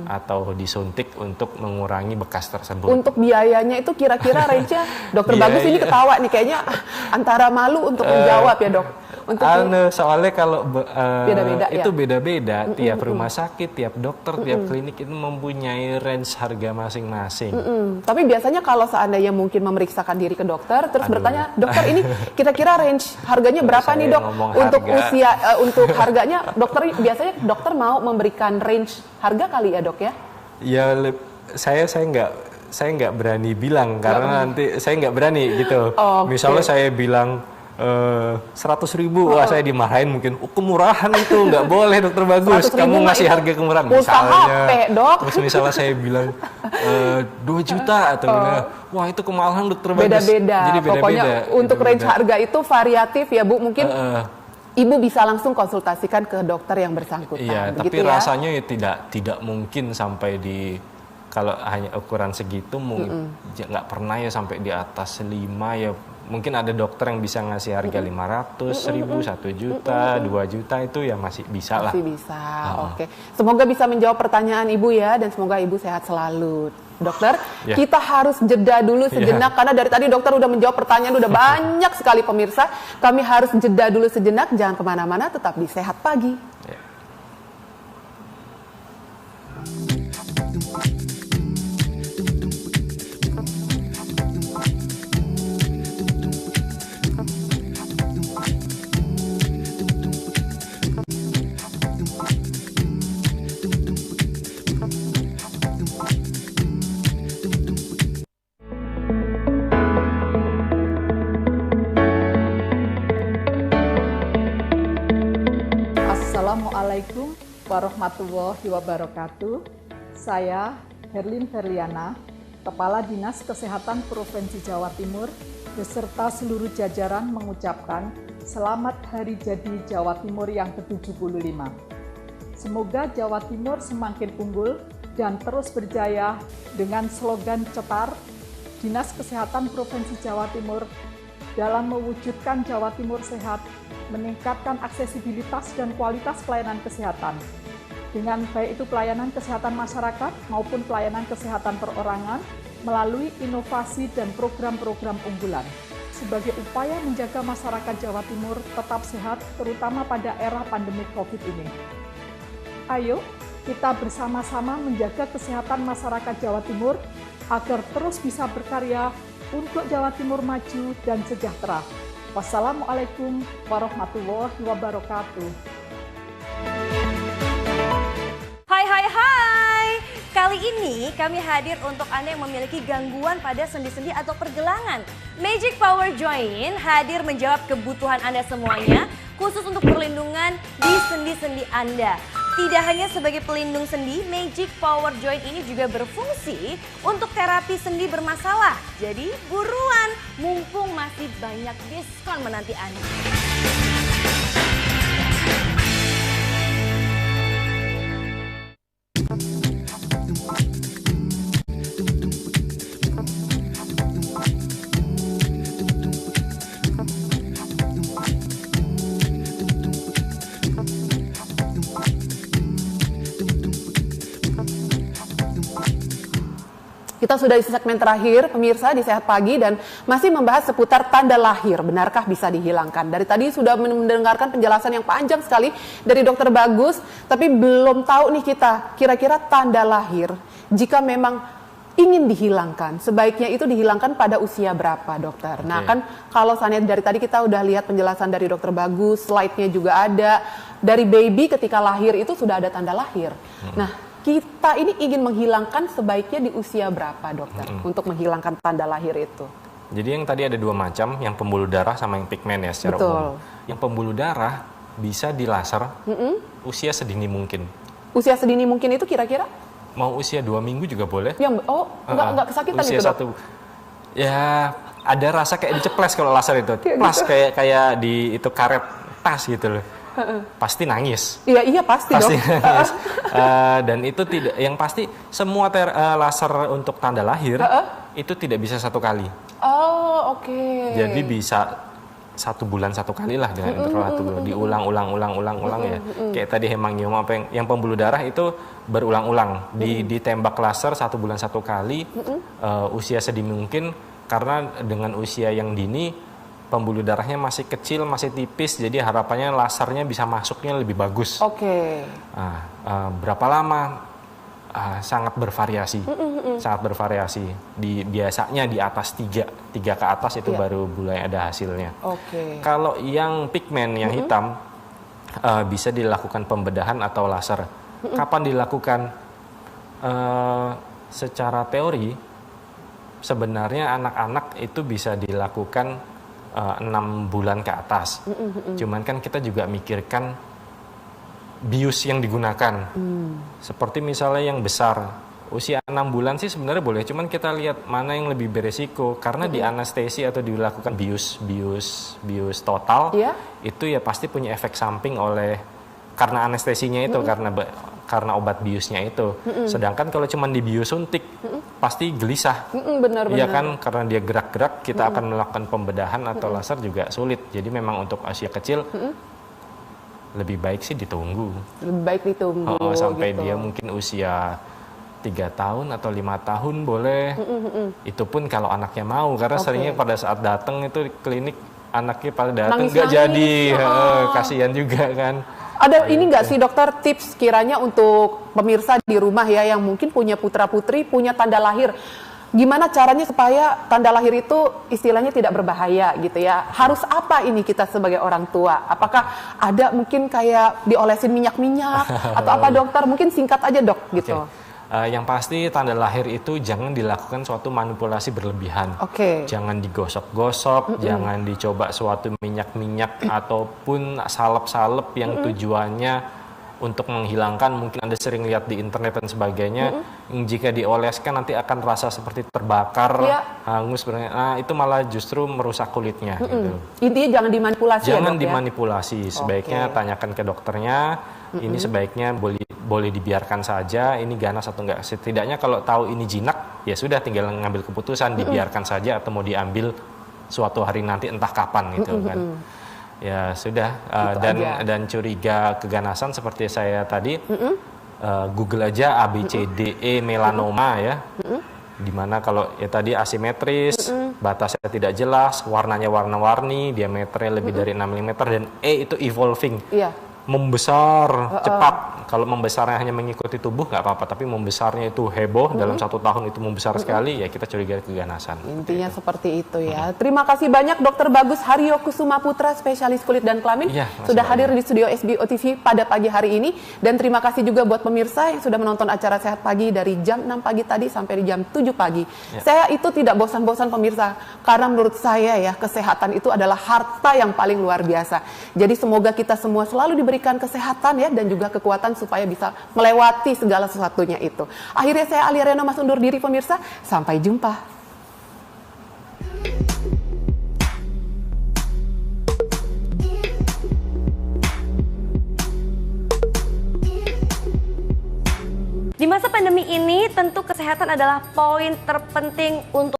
atau disuntik untuk mengurangi bekas tersebut. Untuk biayanya itu kira-kira range-nya, dokter Bagus ini ketawa nih kayaknya antara malu untuk menjawab ya dok. Untuk soalnya kalau beda-beda itu beda-beda, tiap rumah sakit, tiap dokter, tiap klinik itu mempunyai range harga masing-masing. Tapi biasanya kalau seandainya mungkin memeriksakan diri ke dokter, terus bertanya, dokter ini kira-kira range harganya berapa nih dok? Untuk usia, untuk harganya, biasanya dokter mau memberikan range harga kali ya dok ya? Ya, saya nggak berani bilang karena nanti saya nggak berani gitu. Misalnya saya bilang 100.000, wah saya dimarahin mungkin. Kemurahan itu nggak boleh dokter Bagus. Kamu ngasih harga kemurahan misalnya. Terus misalnya saya bilang 2 juta atau wah itu kemahalan dokter Bagus. Beda-beda. Jadi pokoknya untuk range harga itu variatif ya Bu. Mungkin ibu bisa langsung konsultasikan ke dokter yang bersangkutan. Iya, tapi rasanya ya tidak mungkin sampai di, kalau hanya ukuran segitu mungkin nggak pernah ya sampai di atas 5 ya. Mungkin ada dokter yang bisa ngasih harga 500, 1.000, 1 juta, 2 juta itu ya masih bisa lah. Masih bisa, oke. Semoga bisa menjawab pertanyaan ibu ya, dan semoga ibu sehat selalu. Dokter, kita harus jeda dulu sejenak karena dari tadi dokter udah menjawab pertanyaan udah banyak sekali pemirsa. Kami harus jeda dulu sejenak, jangan kemana-mana, tetap di Sehat Pagi. Assalamualaikum warahmatullahi wabarakatuh. Saya Herlin Ferliana, Kepala Dinas Kesehatan Provinsi Jawa Timur, beserta seluruh jajaran mengucapkan Selamat Hari Jadi Jawa Timur yang ke-75. Semoga Jawa Timur semakin unggul dan terus berjaya dengan slogan cetar Dinas Kesehatan Provinsi Jawa Timur dalam mewujudkan Jawa Timur sehat, meningkatkan aksesibilitas dan kualitas pelayanan kesehatan. Dengan baik itu pelayanan kesehatan masyarakat maupun pelayanan kesehatan perorangan melalui inovasi dan program-program unggulan. Sebagai upaya menjaga masyarakat Jawa Timur tetap sehat, terutama pada era pandemi COVID ini. Ayo, kita bersama-sama menjaga kesehatan masyarakat Jawa Timur agar terus bisa berkarya untuk Jawa Timur maju dan sejahtera. Wassalamualaikum warahmatullahi wabarakatuh. Hai. Kali ini kami hadir untuk Anda yang memiliki gangguan pada sendi-sendi atau pergelangan. Magic Power Joint hadir menjawab kebutuhan Anda semuanya, khusus untuk perlindungan di sendi-sendi Anda. Tidak hanya sebagai pelindung sendi, Magic Power Joint ini juga berfungsi untuk terapi sendi bermasalah. Jadi buruan, mumpung masih banyak diskon menanti Anda. Kita sudah di segmen terakhir, pemirsa di Sehat Pagi, dan masih membahas seputar tanda lahir. Benarkah bisa dihilangkan? Dari tadi sudah mendengarkan penjelasan yang panjang sekali dari Dokter Bagus, tapi belum tahu nih kita, kira-kira tanda lahir, jika memang ingin dihilangkan, sebaiknya itu dihilangkan pada usia berapa, dokter? Nah, kan kalau seandainya dari tadi kita udah lihat penjelasan dari Dokter Bagus, slide-nya juga ada, dari baby ketika lahir itu sudah ada tanda lahir. Nah, kita ini ingin menghilangkan sebaiknya di usia berapa, dokter, untuk menghilangkan tanda lahir itu? Jadi yang tadi ada dua macam, yang pembuluh darah sama yang pigmen ya secara umum. Yang pembuluh darah bisa di laser usia sedini mungkin. Usia sedini mungkin itu kira-kira? Mau usia 2 minggu juga boleh. Yang nggak kesakitan usia itu, dok? Ya ada rasa kayak diceples kalau laser itu. Pas gitu. kayak di itu karet tas gitu loh. Pasti nangis. Iya pasti dong. Nangis. Dan itu tidak, yang pasti semua laser untuk tanda lahir itu tidak bisa 1 kali. Oh, oke. Jadi bisa 1 bulan 1 kali lah dengan interval 1 bulan. Diulang ya. Kayak tadi hemangioma yang pembuluh darah itu berulang-ulang. Ditembak laser 1 bulan 1 kali. Usia sedini mungkin, karena dengan usia yang dini pembuluh darahnya masih kecil, masih tipis, jadi harapannya lasernya bisa masuknya lebih bagus. Oke. Berapa lama? Sangat bervariasi, sangat bervariasi. Biasanya di atas 3 ke atas itu baru mulai ada hasilnya. Oke. Kalau yang pigmen, yang hitam, bisa dilakukan pembedahan atau laser. Kapan dilakukan? Secara teori, sebenarnya anak-anak itu bisa dilakukan 6 bulan ke atas. Cuman kan kita juga mikirkan bius yang digunakan. Seperti misalnya yang besar, usia 6 bulan sih sebenarnya boleh. Cuman kita lihat mana yang lebih beresiko. Karena di anestesi atau dilakukan bius total, itu ya pasti punya efek samping karena anestesinya itu, karena obat biusnya itu. Sedangkan kalau cuma dibius suntik, pasti gelisah. Benar. Iya kan, karena dia gerak-gerak, kita akan melakukan pembedahan atau laser juga sulit. Jadi memang untuk usia kecil, lebih baik sih ditunggu. Lebih baik ditunggu. Sampai gitu. dia mungkin usia 3 tahun atau 5 tahun boleh. Itu pun kalau anaknya mau, karena seringnya pada saat datang itu klinik, anaknya pada datang nggak jadi, kasihan juga kan. Ada ini nggak sih, dokter, tips kiranya untuk pemirsa di rumah ya yang mungkin punya putra-putri, punya tanda lahir. Gimana caranya supaya tanda lahir itu istilahnya tidak berbahaya gitu ya? Harus apa ini kita sebagai orang tua? Apakah ada mungkin kayak diolesin minyak-minyak atau apa, dokter? Mungkin singkat aja, dok, gitu. Yang pasti tanda lahir itu jangan dilakukan suatu manipulasi berlebihan. Jangan digosok-gosok, jangan dicoba suatu minyak-minyak ataupun salep-salep yang tujuannya untuk menghilangkan. Mungkin Anda sering lihat di internet dan sebagainya, jika dioleskan nanti akan rasa seperti terbakar, hangus. Nah, itu malah justru merusak kulitnya. Gitu. Intinya jangan dimanipulasi. Jangan dimanipulasi. Sebaiknya tanyakan ke dokternya. Ini sebaiknya boleh dibiarkan saja, ini ganas atau enggak. Setidaknya kalau tahu ini jinak, ya sudah tinggal ngambil keputusan, dibiarkan saja atau mau diambil suatu hari nanti entah kapan gitu kan. Ya sudah, dan curiga keganasan seperti saya tadi, Google aja ABCDE melanoma ya. Dimana kalau ya tadi asimetris, batasnya tidak jelas, warnanya warna-warni, diameternya lebih dari 6 mm, dan E itu evolving. membesar cepat. Kalau membesarnya hanya mengikuti tubuh nggak apa-apa, tapi membesarnya itu heboh dalam 1 tahun itu membesar sekali, ya kita curiga keganasan. Intinya seperti itu ya. Terima kasih banyak Dr. Bagus Haryo Kusuma Putra, spesialis kulit dan kelamin, sudah hadir di studio SBO TV pada pagi hari ini. Dan terima kasih juga buat pemirsa yang sudah menonton acara Sehat Pagi dari jam 6 pagi tadi sampai di jam 7 pagi. Saya itu tidak bosan-bosan pemirsa, karena menurut saya ya kesehatan itu adalah harta yang paling luar biasa. Jadi semoga kita semua selalu diberikan kesehatan ya, dan juga kekuatan supaya bisa melewati segala sesuatunya itu. Akhirnya saya Alia Reno Mas undur diri pemirsa, sampai jumpa. Di masa pandemi ini tentu kesehatan adalah poin terpenting untuk